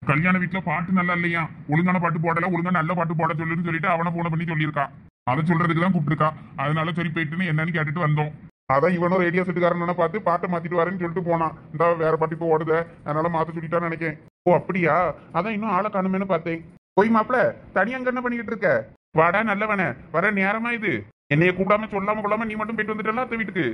கல்யாண வீட்டுல பாட்டு நல்லா இல்லையா, ஒழுங்கான பாட்டு போடல, ஒழுங்கா நல்ல பாட்டு போட சொல்லுன்னு சொல்லிட்டு அவனை போன பண்ணி சொல்லியிருக்கா. அதை சொல்றதுக்கு தான் கூப்பிட்டுருக்கா. அதனால சரி போயிட்டுன்னு என்னன்னு கேட்டுட்டு வந்தோம். அதான் இவனும் ரேடியோ செட்டுக்காரன் பார்த்து பாட்டை மாத்திட்டு வரேன்னு சொல்லிட்டு போனான். இந்த வேற பாட்டு இப்போ ஓடுத, அதனால மாத்த சொல்லிட்டான்னு நினைக்கேன். ஓ அப்படியா? அதான் இன்னும் ஆளை காணுமேனு பார்த்தேன். போய் மாப்பிள தனியா அங்க என்ன பண்ணிக்கிட்டு இருக்க? வாடா நல்லவனே, வர நேரமா இது. என்னைய கூப்பிடாம சொல்லாம கொள்ளாம நீ மட்டும் போயிட்டு வந்துட்டல அத்த வீட்டுக்கு.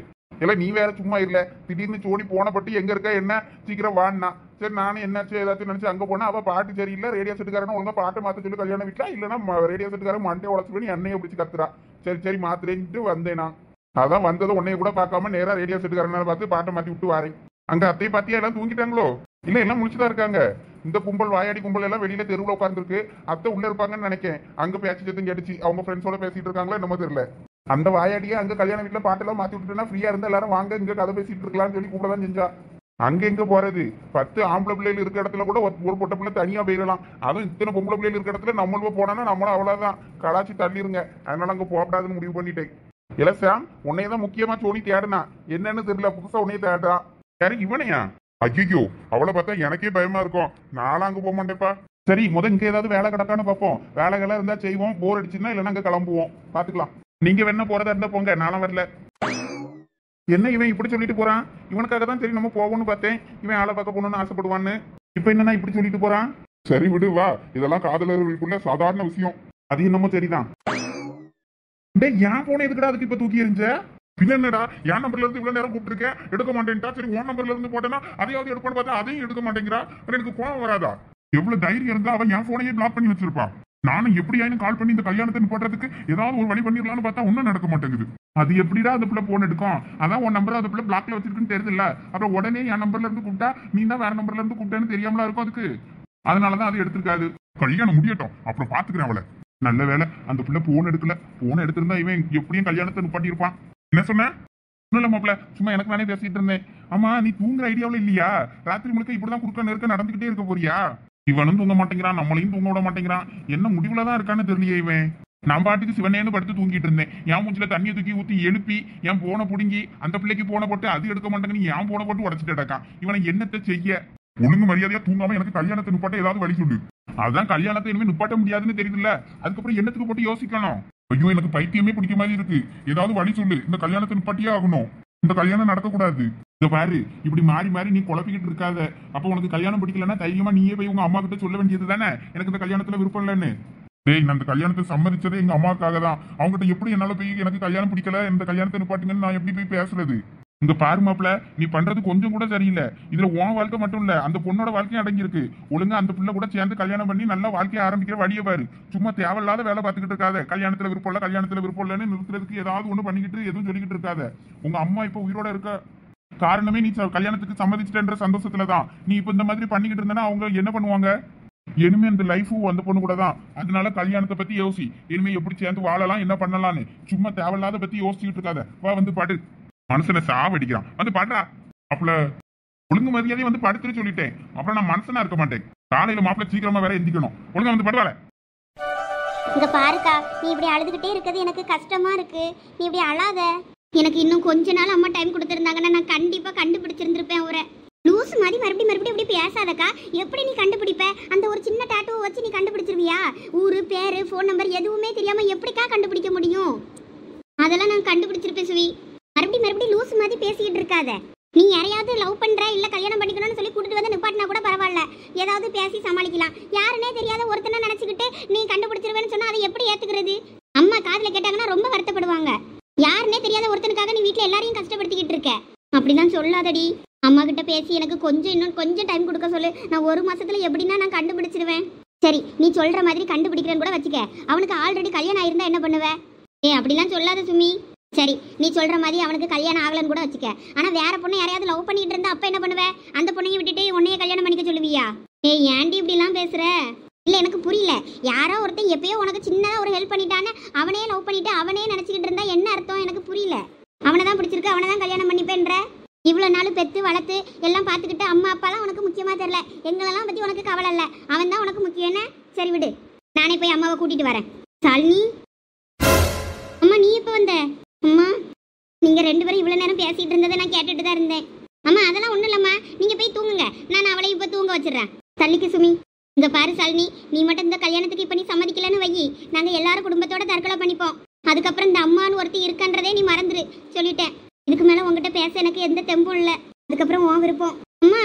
இல்ல நீ வேற சும்மா இல்ல, திடீர்னு சோனி போன பட்டு எங்க இருக்க என்ன சீக்கிரம் வான்னா. சரி நானும் என்னாச்சு ஏதாச்சும் நினைச்சு அங்க போனா அவ பாட்டு சரியில்லை, ரேடியோ செட்டுக்காரன் ஒழுங்கா பாட்டு மாத்த சொல்லி கல்யாண வீட்டுல, இல்லைன்னா ரேடியோ செட்டுக்காரன் மண்டே உடச்சு பண்ணி எண்ணெயை பிடிச்சி கத்துறா. சரி சரி மாத்துறேன்ட்டு வந்தேன் நான். அதான் வந்ததை உன்னைய கூட பார்க்காம நேரா ரேடியோ செட்டுக்காரனை பார்த்து பாட்டை மாத்தி விட்டு வாரேன். அங்க அத்தையை பாத்தியா எல்லாம் தூங்கிட்டாங்களோ? இல்ல எல்லாம் முடிச்சுதான் இருக்காங்க. இந்த கும்பல் வாயாடி கும்பல் எல்லாம் வெளியில தெருவில் உட்காந்துருக்கு. அத்தை உள்ள இருப்பாங்கன்னு நினைக்கேன். அங்க பேச்சு சத்தம் கேட்டுச்சு, அவங்க ஃப்ரெண்ட்ஸோட பேசிட்டு இருக்காங்களோ என்னமோ தெரியல. அந்த வாயாடியே அங்க கல்யாண வீட்டுல பாட்டெல்லாம் மாத்தி விட்டுனா ஃப்ரீயா இருந்தா எல்லாரும் வாங்க இங்க கதை பேசிட்டு இருக்கலாம்னு சொல்லி கூப்பிடதான் செஞ்சா. அங்க எங்க போறது? 10 ஆம்பளை பிள்ளைகள் இருக்க இடத்துல கூட ஒரு பொட்ட பிள்ளை தனியா போயிடலாம். அதுவும் இத்தனை பொம்பளை பிள்ளைகள் இருக்க இடத்துல நம்மளும் போனா நம்மளும் அவ்வளவுதான் கலாச்சி தள்ளிருங்க. அதனால அங்க போகக்கூடாதுன்னு முடிவு பண்ணிட்டேன். இல்ல சாம், உன்னையதான் முக்கியமா சோனி தேடுனா. என்னன்னு தெரியல, புதுசா உன்னைய தேடுறா. யாரு இவனையா? ஐயோ அவளை பார்த்தா எனக்கே பயமா இருக்கும். நானும் அங்க போக மாட்டேப்பா. சரி இங்க ஏதாவது வேலை கிடக்கான்னு பார்ப்போம். வேலைகள்லாம் இருந்தா செய்வோம், போர் அடிச்சுன்னா இல்லைன்னா அங்க கிளம்புவோம், பாத்துக்கலாம். நீங்க வேணா போறதா இருந்தா போங்க, நானும் வரல. என்ன இவன் இப்படி சொல்லிட்டு போறான்? இவனுக்காக தான் சரி நம்ம போவோம்னு பார்த்தேன். இவன் ஆளை பார்க்க போகணும்னு ஆசைப்படுவான்னு இப்ப என்னன்னா இப்படி சொல்லிட்டு போறான். சரி விடு வா, இதெல்லாம் காதலர்களுக்குள்ள சாதாரண விஷயம். அது என்னமோ சரிதான். ஏன் போன எதுக்குடா அதுக்கு இப்ப தூக்கி எறிஞ்ச? பின்ன என்னடா, என் நம்பர்ல இருந்து இவ்வளவு நேரம் கூப்பிட்டுருக்கேன், எடுக்க மாட்டேன்ட்டா. சரி உன் நம்பர்ல இருந்து போட்டேன்னா அதையாவது எடுப்பான்னு பார்த்தா அதையும் எடுக்க மாட்டேங்கிறா. எனக்கு கோவம் வராதா? எவ்வளவு தைரியம் இருந்தா அவன் என் போனையே பிளாக் பண்ணி வச்சிருப்பான். நானும் எப்படியாயும் கால் பண்ணி இந்த கல்யாணத்தை போடுறதுக்கு ஏதாவது ஒரு வழி பண்ணிடலாம்னு பார்த்தா ஒன்னும் நடக்க மாட்டேங்குது. அது எப்படிடா அந்த பிள்ளை போன் எடுக்கும்? அதான் உன் நம்பர் அந்த பிள்ளை பிளாக்ல வச்சிருக்குன்னு தெரியுதுல்ல. அப்புறம் உடனே என் நம்பர்ல இருந்து கூப்பிட்டா நீ தான் வேற நம்பர்ல இருந்து கூப்பிட்டேன்னு தெரியாமலா இருக்கும் அதுக்கு. அதனாலதான் அது எடுத்திருக்காது. கல்யாணம் முடியட்டும் அப்புறம் பாத்துக்கிறேன் அவளை. நல்ல வேலை அந்த பிள்ளை போன் எடுக்கல. போன் எடுத்திருந்தா இவன் எப்படியும் கல்யாணத்தை நிப்பாட்டியிருப்பான். என்ன சொன்ன? ஒன்னும் இல்ல மாப்பிள்ள, சும்மா எனக்கு நானே பேசிட்டு இருந்தேன். ஆமா நீ தூங்குற ஐடியாவில் இல்லையா? ராத்திரி முழுக்க இப்படிதான் குறுக்க நெருக்க நடந்துகிட்டே இருக்க போறியா? இவனும் தூங்க மாட்டேங்கிறான், நம்மளையும் தூங்க விட மாட்டேங்கிறான். என்ன முடிவுலதான் இருக்கான்னு தெரியலையே இவன். நான் பாட்டுக்கு சிவனேன்னு படுத்து தூங்கிட்டு இருந்தேன். என் மூஞ்சில தண்ணியை தூக்கி ஊத்தி எழுப்பி என் போனை புடுங்கி அந்த பிள்ளைக்கு போன போட்டு அது எடுக்க மாட்டேங்கன்னு என் போன போட்டு உடச்சிட்டு இருக்கான். இவனை என்னத்தை செய்ய? ஒழுங்கு மரியாதையா தூங்காம எனக்கு கல்யாணத்தை நிப்பாட்ட ஏதாவது வழி சொல்லு. அதான் கல்யாணத்தை இனிமே நிப்பாட்ட முடியாதுன்னு தெரியுதுல்ல, அதுக்கப்புறம் என்னத்துக்கு போட்டு யோசிக்கணும். ஐயோ எனக்கு பைத்தியமே பிடிக்க மாதிரி இருக்கு. ஏதாவது வழி சொல்லு. இந்த கல்யாணத்தை நிப்பாட்டியே ஆகணும். இந்த கல்யாணம் நடக்கக்கூடாது. இத பாரு, இப்படி மாறி மாறி நீ குழப்பிக்கிட்டு இருக்காத. அப்ப உனக்கு கல்யாணம் பிடிக்கலன்னா தைரியமா நீயே போய் உங்க அம்மா கிட்ட சொல்ல வேண்டியது தானே, எனக்கு இந்த கல்யாணத்துல விருப்பம் இல்லைன்னு. டேய் நான் இந்த கல்யாணத்தை சம்மதிச்சதே எங்க அம்மாவுக்காக தான். அவங்ககிட்ட எப்படி என்னால போய் எனக்கு கல்யாணம் பிடிக்கல இந்த கல்யாணத்தை நிப்பாட்டுங்கன்னு நான் எப்படி போய் பேசுறது? இங்க பாரு மாப்பிள, நீ பண்றது கொஞ்சம் கூட சரியில்லை. இதுல உன் வாழ்க்கை மட்டும் இல்ல, அந்த பொண்ணோட வாழ்க்கையும் அடங்கி இருக்கு. ஒழுங்கா அந்த பிள்ளை கூட சேர்ந்து கல்யாணம் பண்ணி நல்ல வாழ்க்கையை ஆரம்பிக்கிற வழியை பாரு. சும்மா தேவையில்லாத வேலை பார்த்துக்கிட்டு இருக்காத. கல்யாணத்துல விருப்பம் இல்ல கல்யாணத்துல விருப்பம் இல்லன்னு நிறுத்துறதுக்கு ஏதாவது ஒண்ணு பண்ணிக்கிட்டு எதுவும் சொல்லிக்கிட்டு இருக்காத. உங்க அம்மா இப்ப உயிரோட இருக்க காரணமே நீ கல்யாணத்துக்கு சம்மதிச்சிட்டன்ற சந்தோஷத்துலதான். நீ இப்ப இந்த மாதிரி பண்ணிக்கிட்டு இருந்தனா அவங்க என்ன பண்ணுவாங்க? இனிமே அந்த லைஃபும் அந்த பொண்ணு கூட தான். அதனால கல்யாணத்தை பத்தி யோசி. இனிமே எப்படி சேர்ந்து வாழலாம், என்ன பண்ணலான்னு. சும்மா தேவையில்லாத பத்தி யோசிச்சுட்டு இருக்காத. வா வந்து பாடு. மனுஷனை சாவடிக்கிறான் வந்து பாடுறா. அப்பல ஒழுங்கு மரியாதையை வந்து படுத்துட்டு சொல்லிட்டேன். அப்புறம் நான் மனுஷனா இருக்க மாட்டேன். காலையில மாப்பிள்ள சீக்கிரமா வேற எந்திக்கணும். ஒழுங்கா வந்து படுவாள. இங்க பாருக்கா, நீ இப்படி அழுதுகிட்டே இருக்கிறது எனக்கு கஷ்டமா இருக்கு. நீ இப்படி அழாத. எனக்கு இன்னும் கொஞ்ச நாள் அம்மா டைம் கொடுத்துருந்தாங்கன்னா நான் கண்டிப்பா கண்டுபிடிச்சிருந்திருப்பேன் அவரை. லூஸ் மாதிரி மறுபடியும் இப்படி பேசாதக்கா. எப்படி நீ கண்டுபிடிப்ப? அந்த ஒரு சின்ன டாட்டூவை வச்சு நீ கண்டுபிடிச்சிருவியா? ஊரு பேரு ஃபோன் நம்பர் எதுவுமே தெரியாம எப்படிக்கா கண்டுபிடிக்க முடியும்? அதெல்லாம் நான் கண்டுபிடிச்சிருப்பேன் சுவி. மறுபடியும் லூஸ் மாதிரி பேசிக்கிட்டு இருக்காத. நீ யாரையாவது லவ் பண்ற இல்ல கல்யாணம் பண்ணிக்கணும்னு சொல்லி கூட்டிட்டு வந்து நிப்பாட்டினா கூட பரவாயில்ல, ஏதாவது பேசி சமாளிக்கலாம். யாருன்னே தெரியாத ஒருத்தனை நினைச்சுக்கிட்டு நீ கண்டுபிடிச்சிருவேன்னு சொன்னா அதை எப்படி ஏத்துக்கிறது? அம்மா காதுல கேட்டாங்கன்னா ரொம்ப வருத்தப்படுவாங்க. யாருன்னே தெரியாத ஒருத்தனுக்காக நீ வீட்டுல எல்லாரையும் கஷ்டப்படுத்திக்கிட்டு இருக்க. அப்படிதான் சொல்லாதடி. அம்மா கிட்ட பேசி எனக்கு இன்னும் கொஞ்சம் டைம் கொடுக்க சொல்லு. நான் 1 மாசத்துல எப்படின்னா நான் கண்டுபிடிச்சிருவேன். சரி நீ சொல்ற மாதிரி கண்டுபிடிக்கிறேன்னு கூட வச்சுக்க. அவனுக்கு ஆல்ரெடி கல்யாணம் ஆயிருந்தா என்ன பண்ணுவ? அப்படிலாம் சொல்லாத சுமி. சரி நீ சொல்ற மாதிரி அவனுக்கு கல்யாணம் ஆகலன்னு கூட வச்சுக்க. ஆனா வேற பொண்ணு யாரையாவது லவ் பண்ணிட்டு இருந்தா அப்ப என்ன பண்ணுவ? அந்த பொண்ணையும் விட்டுட்டு உன்னைய கல்யாணம் பண்ணிக்க சொல்லுவியா? ஏண்டி இப்படி எல்லாம் பேசுற? இல்ல எனக்கு புரியல. யாரோ ஒருத்தன் எப்பயோ உனக்கு சின்னதா ஒரு ஹெல்ப் பண்ணிட்டான்னு அவனே லவ் பண்ணிட்டு அவனே நினைச்சுக்கிட்டு இருந்தா என்ன அர்த்தம் எனக்கு புரியல. அவனை தான் பிடிச்சிருக்கு, அவனை தான் கல்யாணம் பண்ணிப்பேன்ற. இவ்வளோ நாள் பெத்து வளர்த்து எல்லாம் பார்த்துக்கிட்டு அம்மா அப்பாலாம் உனக்கு முக்கியமா தெரியல. எங்களெல்லாம் பத்தி உனக்கு கவலை இல்லை, அவன் தான் உனக்கு முக்கியம். என்ன சரி விடு, நானே போய் அம்மாவை கூட்டிட்டு வரேன். சாலினி அம்மா, நீ எப்போ வந்த? அம்மா நீங்க 2 பேரும் இவ்வளோ நேரம் பேசிட்டு இருந்ததை நான் கேட்டுட்டு தான் இருந்தேன். அம்மா அதெல்லாம் ஒன்றும் இல்லைம்மா, நீங்க போய் தூங்குங்க, நான் அவளை இப்போ தூங்க வச்சிடுறேன். தள்ளிக்கு சுமி, இங்க பாரு சாலினி, நீ மட்டும் இந்த கல்யாணத்துக்கு இப்போ நீ சம்மதிக்கலன்னு வை, நாங்கள் எல்லாரும் குடும்பத்தோட தற்கொலை பண்ணிப்போம். அதுக்கப்புறம் இந்த அம்மான்னு ஒருத்தி இருக்கன்றதே நீ மறந்துரு, சொல்லிட்டேன். இதுக்கு மேலே உங்ககிட்ட பேச எனக்கு எந்த தெம்பும் இல்லை. அதுக்கப்புறம் உன் விருப்பம். அம்மா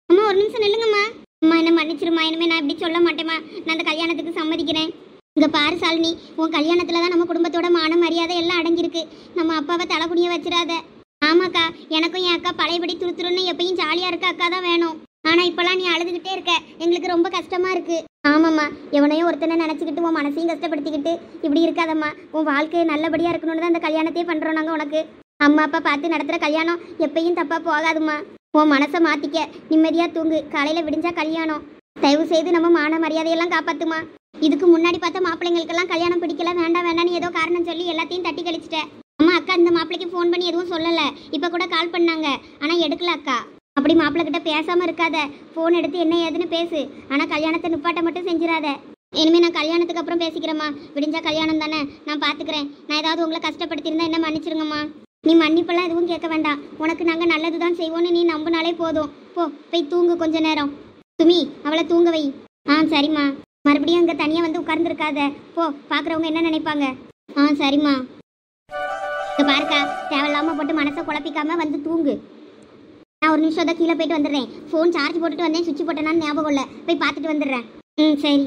அம்மா ஒரு நிமிஷம் நில்லுங்கம்மா. அம்மா என்ன மன்னிச்சிருமா, இனிமே நான் இப்படி சொல்ல மாட்டேம்மா, நான் அந்த கல்யாணத்துக்கு சம்மதிக்கிறேன். இங்க பாரு சாலினி, உன் கல்யாணத்துல தான் நம்ம குடும்பத்தோட மான மரியாதை எல்லாம் அடங்கியிருக்கு. நம்ம அப்பாவை தலைக்குனிய வச்சிடாத. ஆமாக்கா, எனக்கும் என் அக்கா பழையபடி துருத்துருன்னு எப்பயும் ஜாலியா இருக்க அக்கா தான் வேணும். ஆனா இப்பெல்லாம் நீ அழுதுகிட்டே இருக்க, எங்களுக்கு ரொம்ப கஷ்டமா இருக்கு. ஆமாம்மா, எவனையும் ஒருத்தனை நினைச்சுக்கிட்டு உன் மனசையும் கஷ்டப்படுத்திக்கிட்டு இப்படி இருக்காதம்மா. உன் வாழ்க்கை நல்லபடியா இருக்கணும்னு தான் அந்த கல்யாணத்தையே பண்றோம் நாங்க உனக்கு. அம்மா அப்பா பார்த்து நடத்துற கல்யாணம் எப்பயும் தப்பா போகாதுமா. உன் மனசை மாத்திக்க, நிம்மதியா தூங்கு, காலையில விடிஞ்சா கல்யாணம். தயவு செய்து நம்ம மான மரியாதையெல்லாம் காப்பாத்துமா. இதுக்கு முன்னாடி பார்த்த மாப்பிள்ளைங்களுக்கெல்லாம் கல்யாணம் பிடிக்கல, வேண்டாம் வேண்டாம்னு ஏதோ காரணம் சொல்லி எல்லாத்தையும் தட்டி கழிச்சிட்டேன். அம்மா அக்கா இந்த மாப்பிள்ளைக்கு ஃபோன் பண்ணி எதுவும் சொல்லலை, இப்போ கூட கால் பண்ணாங்க, ஆனால் எடுக்கல அக்கா. அப்படி மாப்பிள்ளை கிட்ட பேசாமல் இருக்காத, ஃபோன் எடுத்து என்ன ஏதுன்னு பேசு, ஆனால் கல்யாணத்தை நிப்பாட்ட மட்டும் செஞ்சிடாத. இனிமேல் நான் கல்யாணத்துக்கு அப்புறம் பேசிக்கிறேம்மா, விடிஞ்சா கல்யாணம் தானே, நான் பார்த்துக்கிறேன். நான் ஏதாவது உங்களை கஷ்டப்படுத்தியிருந்தா என்ன மன்னிச்சிருங்கம்மா. நீ மன்னிப்பெல்லாம் எதுவும் கேட்க வேண்டாம், உனக்கு நாங்கள் நல்லது தான் செய்வோன்னு நீ நம்பினாலே போதும். போய் தூங்கு கொஞ்ச நேரம். சுமி அவளை தூங்க வை. சரிம்மா. மறுபடியும் இங்கே தனியாக வந்து உட்கார்ந்துருக்காத, பார்க்குறவங்க என்ன நினைப்பாங்க. சரிம்மா. இங்கே பாருக்கா, தேவையில்லாமல் போட்டு மனசை குழப்பிக்காம வந்து தூங்கு. நான் ஒரு நிமிஷம் தான் கீழே போயிட்டு வந்துடுறேன். ஃபோன் சார்ஜ் போட்டுட்டு வந்தேன், சுவிட்ச் போட்டேனான்னு ஞாபகம் இல்லை, போய் பார்த்துட்டு வந்துடுறேன். சரி.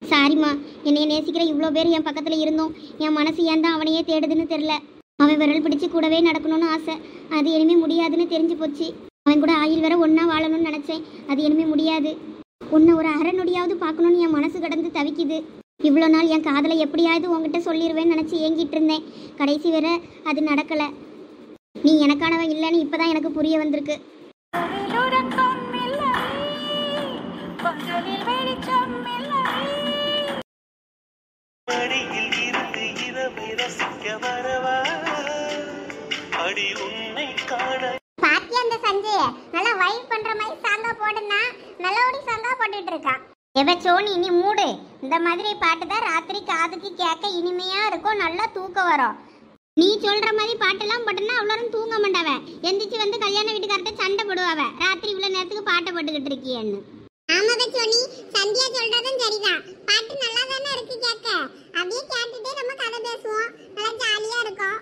சாரிம்மா, என்னைய நேசிக்கிற இவ்வளோ பேர் என் பக்கத்தில் இருந்தோம், என் மனசு ஏன் தான் அவனையே தேடுதுன்னு தெரில. அவன் விரல் பிடிச்சி கூடவே நடக்கணும்னு ஆசை, அது இனிமேல் முடியாதுன்னு தெரிஞ்சு போச்சு. அவன் கூட ஆயுள் வேற ஒன்றா வாழணும்னு நினச்சேன், அது இனிமேல் முடியாது. உன்னை ஒரு அரை நொடியாவது பார்க்கணுன்னு என் மனசு கடந்து தவிக்குது. இவ்வளோ நாள் என் காதலை எப்படியாவது உங்ககிட்ட சொல்லிடுவேன்னு நினச்சி ஏங்கிட்டு இருந்தேன். கடைசி வர அது நடக்கலை. நீ எனக்கானவன் இல்லைன்னு இப்போ தான் எனக்கு புரிய வந்திருக்கு. பாத்தியா அந்த சஞ்சய் நல்லா வைப் பண்ற மாதிரி சாங்கா போடுனா நல்லோடி சாங்கா போட்டுட்டு இருக்கான். எவ சோனி நீ மூடு, இந்த மாதிரி பாட்டு தான் ராத்திரி காதுக்கு கேட்க இனிமையா இருக்கும், நல்லா தூக்கம் வரும். நீ சொல்ற மாதிரி பாட்டெல்லாம் போட்டுனா அவ்வளோரும் தூங்க மாட்டாவ, எந்திரிச்சு வந்து கல்யாண வீட்டுக்கார்ட்ட சண்டை போடுவாவ, ராத்திரி இவ்வளோ நேரத்துக்கு பாட்டை போட்டுக்கிட்டு இருக்கியன்னு. ஆமாவே சோனி, சந்தியா சொல்றதும் சரிதான், பாட்டு நல்லா தானே இருக்கு கேட்க, அப்படியே கேட்டுட்டே நம்ம கதை பேசுவோம், நல்லா ஜாலியா இருக்கும்.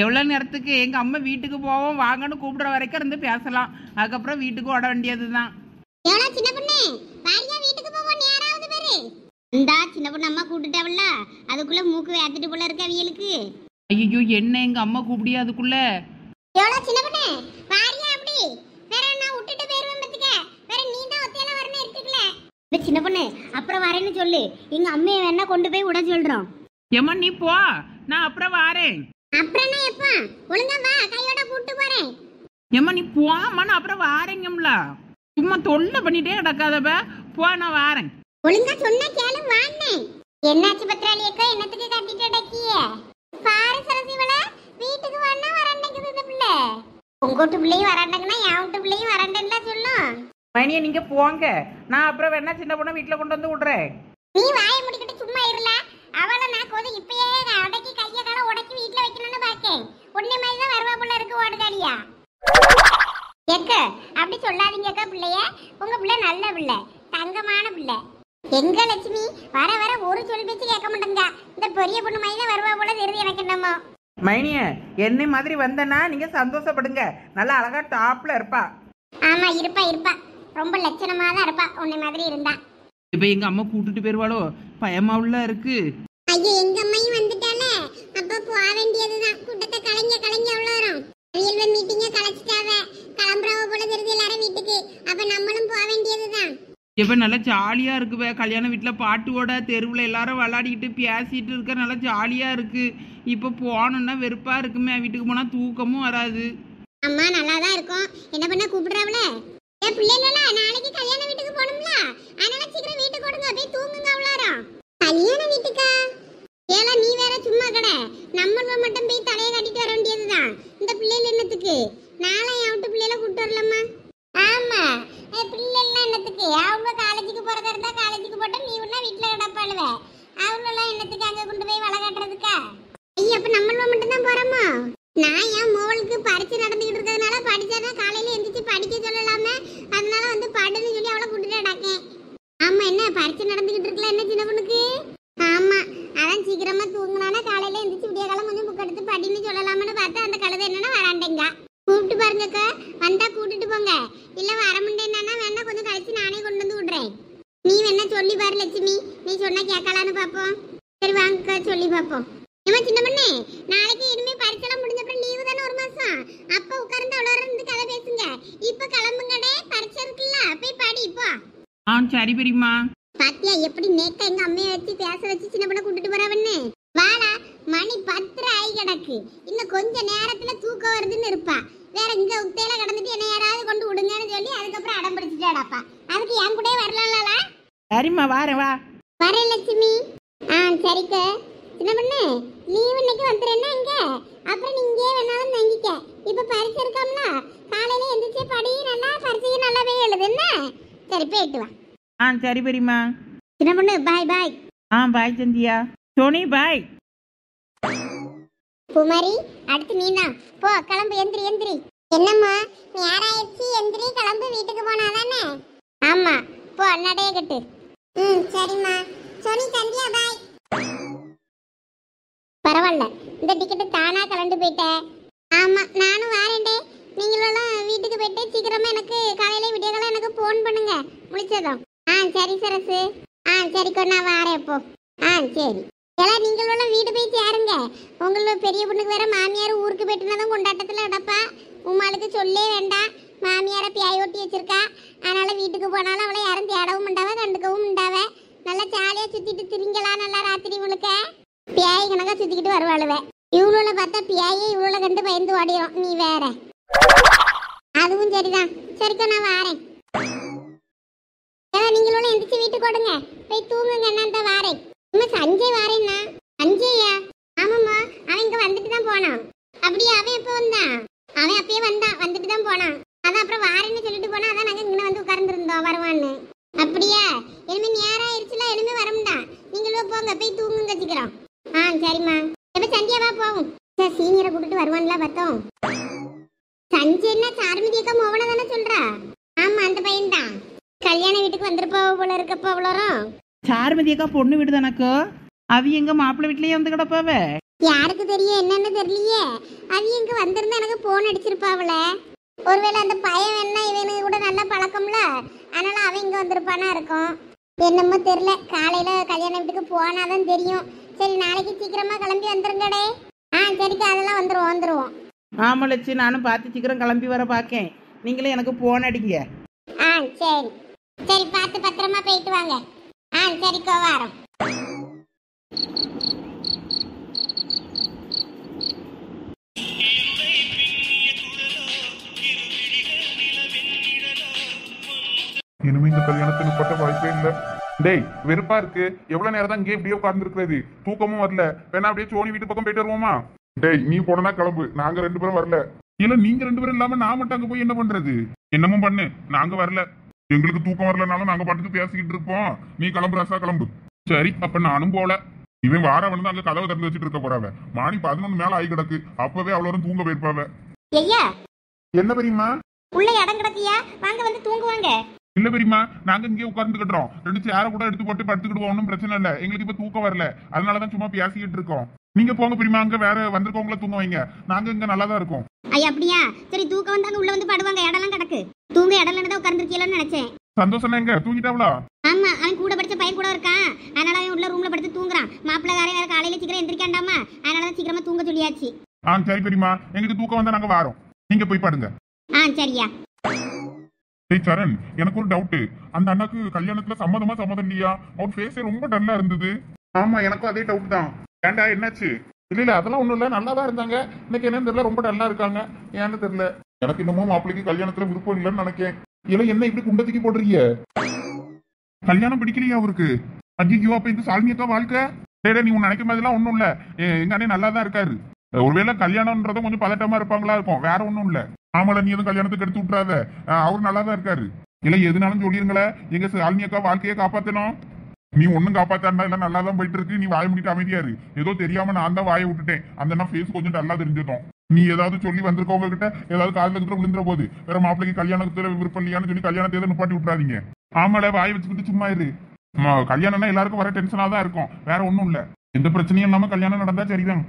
எவ்வளோ நேரத்துக்கு எங்கள் அம்மா வீட்டுக்கு போவோம் வாங்கன்னு கூப்பிடுற வரைக்கும் இருந்து பேசலாம், அதுக்கப்புறம் வீட்டுக்கு ஓட வேண்டியது தான். எவ்வளோ சின்ன பொண்ணு, வாரியா வீட்டுக்கு போவோம், நேராவது பேரு. இந்தா சின்ன பொண்ணு அம்மா கூப்பிட்டுட்டாவல்ல, அதுக்குள்ள மூக்கு வேத்துட்டு போல இருக்க அவியலுக்கு. ஐயோ என்ன எங்கள் அம்மா கூப்பிடியா அதுக்குள்ள. எவ்வளோ சின்ன பொண்ணு, வாரியா அப்படி, வேற நான் விட்டுட்டு போயிருவேன் பத்துக்க, வேற நீ தான் ஒத்தையில வரணும் எடுத்துக்கல. இந்த சின்ன பொண்ணு அப்புறம் வரேன்னு சொல்லு, எங்க அம்மையை வேணா கொண்டு போய் விட சொல்றோம். ஏம்மா நீ போ, நான் அப்புறம் வாரேன். அப்புறம் நான் எப்பா ஒழுங்கா வா, கையோட கூட்டு போறேன். ஏம்மா நீ போம்மா, நான் அப்புறம் வாரேங்கம்ல, சும்மா தொல்லை பண்ணிட்டே கிடக்காதப்ப, போ நான் வாரேன். ஒழுங்கா சொன்ன கேளு வாண்ணே. என்னாச்சு பத்ராலியக்கா, என்னத்துக்கு கட்டிட்டு அடக்கிய? பாரு சரசிவள, வீட்டுக்கு வாண்ணா வரண்டக்குது இந்த பிள்ளை. உங்க வீட்டு பிள்ளையும் வரண்டக்குனா என் வீட்டு பிள்ளையும் வரண்டன்னா சொல்லும். மணியை நீங்க போங்க, நான் அப்புறம் வேணா சின்ன பொண்ணை வீட்டில் கொண்டு வந்து விடுறேன். நீ வாயை முடிக்கிட்டு சும்மா இருல, அவளை நான் கோது இப்பயே உடக்கி கையை கால உடக்கி வீட்டுல வைக்கணும்னு பாக்கேன். உன்னை மாதிரி தான் வருவா புள்ள இருக்கு ஓடுதாடியா. எக்க அப்படி சொல்லாதீங்கக்கா, பிள்ளைய உங்க பிள்ளை நல்ல பிள்ளை, தங்கமான பிள்ளை. எங்க லட்சுமி வர வர ஒரு சொல் பேச்சு கேட்க மாட்டேங்க, இந்த பெரிய பொண்ணு மாதிரி தான் வருவா போல தெரியுது எனக்கு. என்னமோ மைனிய என்னை மாதிரி வந்தனா நீங்க சந்தோஷப்படுங்க, நல்லா அழகா டாப்ல இருப்பா. ஆமா இருப்பா இருப்பா, ரொம்ப லட்சணமா தான் இருப்பா உன்னை மாதிரி இருந்தா. இப்ப எங்க அம்மா கூட்டிட்டு போயிருவாளோ, பயமா உள்ள இருக்கு. ஐயோ எங்க அம்மையும் வந்துட்டாலே, அப்ப போக வேண்டியதுதான். கூட்டத்தை கலைஞ்ச உள்ளோரும் ரியல்வே மீட்டிங்க கலைச்சிட்டாவ, கிளம்புறவ போல தெரியுது எல்லாரும் வீட்டுக்கு, அப்ப நம்மளும் போக வேண்டியதுதான். இப்ப நல்லா ஜாலியா இருக்குவே, கல்யாண வீட்டுல பாட்டுவோட தெருவுல எல்லாரும் விளையாடிக்கிட்டு பேசிட்டு இருக்க நல்லா ஜாலியா இருக்கு. இப்ப போனோம்னா வெறுப்பா இருக்குமே, வீட்டுக்கு போனா தூக்கமும் வராது. அம்மா நல்லா தான் இருக்கும், என்ன பண்ண கூப்பிடுறாவல? ஏன் பிள்ளைகளா நாளைக்கு கல்யாண வீட்டுக்கு போகணும்ல, அதனால சீக்கிரம் வீட்டுக்கு ஓடுங்க, போய் தூங்குங்க அவ்வளோரம். கல்யாண வீட்டுக்கா? நம்ம மட்டும் போய் தலையை கட்டிட்டு வர வேண்டியதுதான். இந்த பிள்ளைகள் என்னத்துக்கு? நாளை என் வீட்டு பிள்ளைகளை கூப்பிட்டு வரலாமா? ஆமா, பிள்ளைலாம் என்னத்துக்கு? அவங்க காலேஜுக்கு போறதா இருந்தா காலேஜுக்கு போட்டா நீ ஒன்னா வீட்டுல கிடப்பாளுவ. அவங்களெல்லாம் என்னத்துக்கு அங்க கொண்டு போய் வள காட்டுறதுக்கா? ஐயா, அப்ப நம்மள மட்டும் தான் போறோமா? நான் என் மோளுக்கு பரிச்சை நடந்துகிட்டு இருக்கிறதுனால படிச்சானா காலையில எந்திரிச்சு படிக்க சொல்லலாம, அதனால வந்து படுன்னு சொல்லி அவளை கூட்டிட்டு நடக்கேன். ஆமா, என்ன பரிச்சை நடந்துகிட்டு இருக்கல என்ன சின்ன பொண்ணுக்கு? ஆமா, அதான் சீக்கிரமா தூங்கினானா காலையில எந்திரிச்சு விடிய காலம் கொஞ்சம் புக் எடுத்து படின்னு சொல்லலாம்னு பார்த்தா அந்த கழுதை என்னன்னா வராண்டேங்க. கூப்பிட்டு பாருங்கக்கா, வந்தா கூட்டிட்டு போங்க. இல்ல வரமுண்டேன்னா வேணா கொஞ்சம் கழிச்சு நானே கொண்டு வந்து விடுறேன். நீ வேணா சொல்லி பாரு லட்சுமி, நீ சொன்னா கேட்கலான்னு பாப்போம். சரி வாங்கக்கா, சொல்லி பாப்போம். ஏமா சின்ன பொண்ணு, நாளைக்கு இனிமே பரிச்செல்லாம் முடிஞ்ச அப்புறம் லீவு தானே ஒரு மாசம். அப்ப உட்கார்ந்து அவ்வளோ இருந்து கதை பேசுங்க. இப்ப கிளம்புங்கடே, பரிச்சை இருக்குல்ல, போய் படி இப்போ. சரி பெரியம்மா. பாத்தியா எப்படி நேக்கா எங்க அம்மையை வச்சு பேச வச்சு சின்ன பொண்ணை கூட்டிட்டு போறவன்னு? வாடா, மணி 10 ஆகி கிடக்கு. இன்னும் கொஞ்ச நேரத்துல தூக்கம் வருதுன்னு இருப்பா. வேற இங்க உத்தையில கிடந்துட்டு என்ன யாராவது கொண்டு விடுங்கன்னு சொல்லி அதுக்கப்புறம் அடம் பிடிச்சிட்டாடாப்பா. அதுக்கு என் கூட வரலாம்ல? சரிம்மா, வாரேன் வா. வரேன் லட்சுமி. சரிக்க சின்ன பொண்ணு, லீவ் இன்னைக்கு வந்துடுறேன்னா இங்க, அப்புறம் நீ இங்கே வேணாலும் தங்கிக்க. இப்ப பரிசு இருக்காம்ல, காலையில எந்திரிச்சு படி, நல்லா பரிசைக்கு நல்லா போய் எழுது என்ன? சரி போயிட்டு வா. சரி பெரியம்மா. சின்ன பொண்ணு பாய் பாய். பாய் சந்தியா. சோனி பாய். குமாரி, அடுத்து நீதான் போ, கிளம்பு. எந்திரி எந்திரி. என்னம்மா நேராயிடுச்சு, எந்திரி கிளம்பு, வீட்டுக்கு போனாதானே? ஆமா, போ நடைய கட்டு. சரிம்மா. சோனி சந்தியா பாய். பரவாயில்ல, இந்த டிக்கெட்டு தானா கலந்து போயிட்டேன். ஆமா, நானும் வாரேன்டே. நீங்களும் வீட்டுக்கு போயிட்டு சீக்கிரமா எனக்கு காலையில விடியகாலம் எனக்கு போன் பண்ணுங்க முடிச்சதும். சரி சரசு. சரிக்கோ, நான் வாரேன் இப்போ. சரி. எல்லாம் நீங்களும் வீடு போய் சேருங்க. உங்களோட பெரிய பொண்ணுக்கு வேற மாமியார் ஊருக்கு போயிட்டுனதும் கொண்டாட்டத்துல இடப்பா. உமாளுக்கு சொல்லே வேண்டாம், மாமியார பியாயோட்டி வச்சிருக்கா. அதனால வீட்டுக்கு போனாலும் அவளை யாரும் தேடவும் மாட்டாவ, கண்டுக்கவும் மாட்டாவ. நல்லா ஜாலியா சுத்திட்டு திரிங்கலாம். நல்லா ராத்திரி முழுக்க பியாய் கணக்கா சுத்திக்கிட்டு வருவாளுவ. இவ்வளோல பார்த்தா பியாயே இவ்வளோ கண்டு பயந்து ஓடிடும். நீ வேற. அதுவும் சரிதான். சரிக்கோ, நான் வாரேன். நீங்களும் எந்திரிச்சு வீட்டுக்கு ஓடுங்க, போய் தூங்குங்க. நான் தான் வாரேன். சஞ்சய் வாரேன்னா? சஞ்சயா? ஆமாம்மா, அவன் இங்க வந்துட்டு தான் போனான். அப்படியே? அவன் எப்போ வந்தான்? அவன் அப்பயே வந்தான், வந்துட்டு தான் போனான். அதான் அப்புறம் வாரேன்னு சொல்லிட்டு போனா, அதான் நாங்க இங்க வந்து உட்கார்ந்துருந்தோம் வருவான்னு. அப்படியா? இனிமே நேரம் ஆயிடுச்சுல, இனிமே வரமுண்டா. நீங்களும் போங்க, போய் தூங்குங்க சீக்கிரம். சரிம்மா. எப்ப சந்தியாவா போவோம்? சார் சீனியரை கூப்பிட்டு வருவான்ல பார்த்தோம். சஞ்சய்னா சாருமதி அக்கா மோகனை தானே சொல்றா? ஆமா, அந்த பையன் தான். கல்யாண வீட்டுக்கு வந்திருப்பா போல இருக்கப்போ அவ்வளோரும். சாருமதி அக்கா பொண்ணு வீடு தானக்கோ? அவ எங்க மாப்பிள்ளை வீட்லயே வந்து கிடப்பாவ. யாருக்கு தெரியும், என்னன்னு தெரியலையே. அவ எங்க வந்திருந்தா எனக்கு போன் அடிச்சிருப்பாவல. ஒருவேளை அந்த பையன் வேணா இவனுக்கு கூட நல்ல பழக்கம்ல, அதனால அவன் இங்க வந்திருப்பானா இருக்கும். என்னமோ தெரியல. காலையில கல்யாண வீட்டுக்கு போனாதான் தெரியும். சரி, நாளைக்கு சீக்கிரமா கிளம்பி வந்துருங்கடே. சரிக்கா, அதெல்லாம் வந்துருவோம். ஆமா லட்சு, நானும் பார்த்து சீக்கிரம் கிளம்பி வர பாக்கேன். நீங்களே எனக்கு போன் அடிங்க. சரி சரி, பார்த்து பத்திரமா போயிட்டு வாங்க. சரிக்கோ, வாரம். இனிமே இந்த கல்யாணத்தை நிப்பட்ட வாய்ப்பே இல்ல. டேய், வெறுப்பா இருக்கு. எவ்வளவு நேரம் தான் இங்கே இப்படியே உட்கார்ந்து இருக்கிறது? தூக்கமும் வரல. வேணா அப்படியே சோனி வீட்டு பக்கம் போயிட்டு வருவோமா? டேய், நீ போனா கிளம்பு, நாங்க 2 பேரும் வரல. இல்ல, நீங்க 2 பேரும் இல்லாம நான் மட்டும் அங்க போய் என்ன பண்றது? என்னமும் பண்ணு, நாங்க வரல. எங்களுக்கு தூக்கம் வரலனாலும் நாங்க பாட்டுக்கு பேசிக்கிட்டு இருப்போம். நீ கிளம்பு ராசா, கிளம்பு. சரி, அப்ப நானும் போல. இவன் வார வந்து அங்க கதவை திறந்து வச்சுட்டு இருக்க போறாவ. மணி 11 மேல ஆகி கிடக்கு. அப்பவே அவ்வளவு தூங்க போயிருப்பாவ. ஐயா, என்ன பெரியம்மா? உள்ள இடம் கிடக்கியா? வாங்க வந்து தூங்குவாங்க. இல்ல பெரியம்மா, நாங்க இங்கே உட்கார்ந்துக்கிட்டோம். 2 சேரை கூட எடுத்து போட்டு படுத்துக்கிடுவோம். ஒன்றும் பிரச்சனை இல்ல. எங்களுக்கு இப்ப தூக்கம் வரல, அதனாலதான் சும்மா பேசிக்கிட்டு இருக்கோம். நீங்க போங்க பெரியம்மா, அங்க வேற வந்திருக்கவங்கள தூங்க வைங்க. நாங்க இங்க நல்லா தான் இருக்கோம். ஐயா, அப்படியா? சரி, தூக்கம் வந்தாங்க உள்ள வந்து படுவாங்க. இடம்லாம் கிடக்கு. தூங்க இடம் இல்லைன்னு உட்கார்ந்துருக்கீங்கன்னு நினைச்சேன். சந்தோஷம் எங்க தூங்கிட்டாவளா? ஆமா, அவன் கூட படிச்ச பையன் கூட இருக்கான். அதனால அவன் உள்ள ரூம்ல படுத்து தூங்குறான். மாப்பிள்ளை வேற காலையில சீக்கிரம் எந்திரிக்காண்டாமா, அதனாலதான் சீக்கிரமா தூங்க சொல்லியாச்சு. சரி பெரியம்மா, எங்களுக்கு தூக்கம் வந்தா நாங்க வாரோம். நீங்க போய் பாடுங்க. சரியா. டேய் சரண், எனக்கு ஒரு டவுட். அந்த அண்ணாக்கு கல்யாணத்துல சம்மதம் இல்லையா? அவர் ஃபேஸே ரொம்ப டல்லா இருந்தது. ஆமா, எனக்கும் அதே டவுட் தான். ஏண்டா, என்னாச்சு? இல்ல அதெல்லாம் ஒண்ணும் இல்ல, நல்லா தான் இருந்தாங்க. இன்னைக்கு என்னன்னு தெரியல, ரொம்ப டல்லா இருக்காங்க. ஏன்னு தெரியல. எனக்கு இன்னமும் மாப்பிள்ளைக்கு கல்யாணத்துல விருப்பம் இல்லைன்னு நினைக்கிறேன். இல்ல, என்ன இப்படி குண்டத்துக்கு போடுறீங்க? கல்யாணம் பிடிக்கலையா அவருக்கு? ஐயோ, அப்ப இந்த சால்மியக்கா வாழ்க்கை டேய் நீ உன் நினைக்கும் போதெல்லாம் ஒண்ணும் இல்ல. எங்க அண்ணே நல்லா தான் இருக்காரு. ஒருவேளை கல்யாணம்ன்றதும் கொஞ்சம் பதட்டமா இருப்பாங்களா இருக்கும், வேற ஒண்ணும் இல்ல. ஆமால நீ எதுவும் கல்யாணத்துக்கு எடுத்து விட்டுறாத. அவரு நல்லா தான் இருக்காரு. இல்ல எதுனாலும் சொல்லிருங்களேன், எங்க சாலினி அக்கா வாழ்க்கையை காப்பாத்தணும். நீ ஒண்ணும் காப்பாத்தாண்டா, இல்ல நல்லா தான் போயிட்டு இருக்கு. நீ வாய முடிட்டு அமைதியாரு. ஏதோ தெரியாம நான் தான் வாயை விட்டுட்டேன். அந்த ஃபேஸ் கொஞ்சம் நல்லா தெரிஞ்சதும் நீ ஏதாவது சொல்லி வந்திருக்கவங்க கிட்ட ஏதாவது காலில் கிட்ட விழுந்துற போது வேற மாப்பிள்ளைக்கு கல்யாணத்துல விருப்பம் இல்லையான்னு சொல்லி கல்யாணத்தை எதை நிப்பாட்டி விட்டுறாதீங்க. ஆமால வாய் வச்சுக்கிட்டு சும்மா இரு. கல்யாணம்னா எல்லாருக்கும் வர டென்ஷனா தான் இருக்கும், வேற ஒண்ணும் இல்ல. எந்த பிரச்சனையும் இல்லாம கல்யாணம் நடந்தா சரிதான்.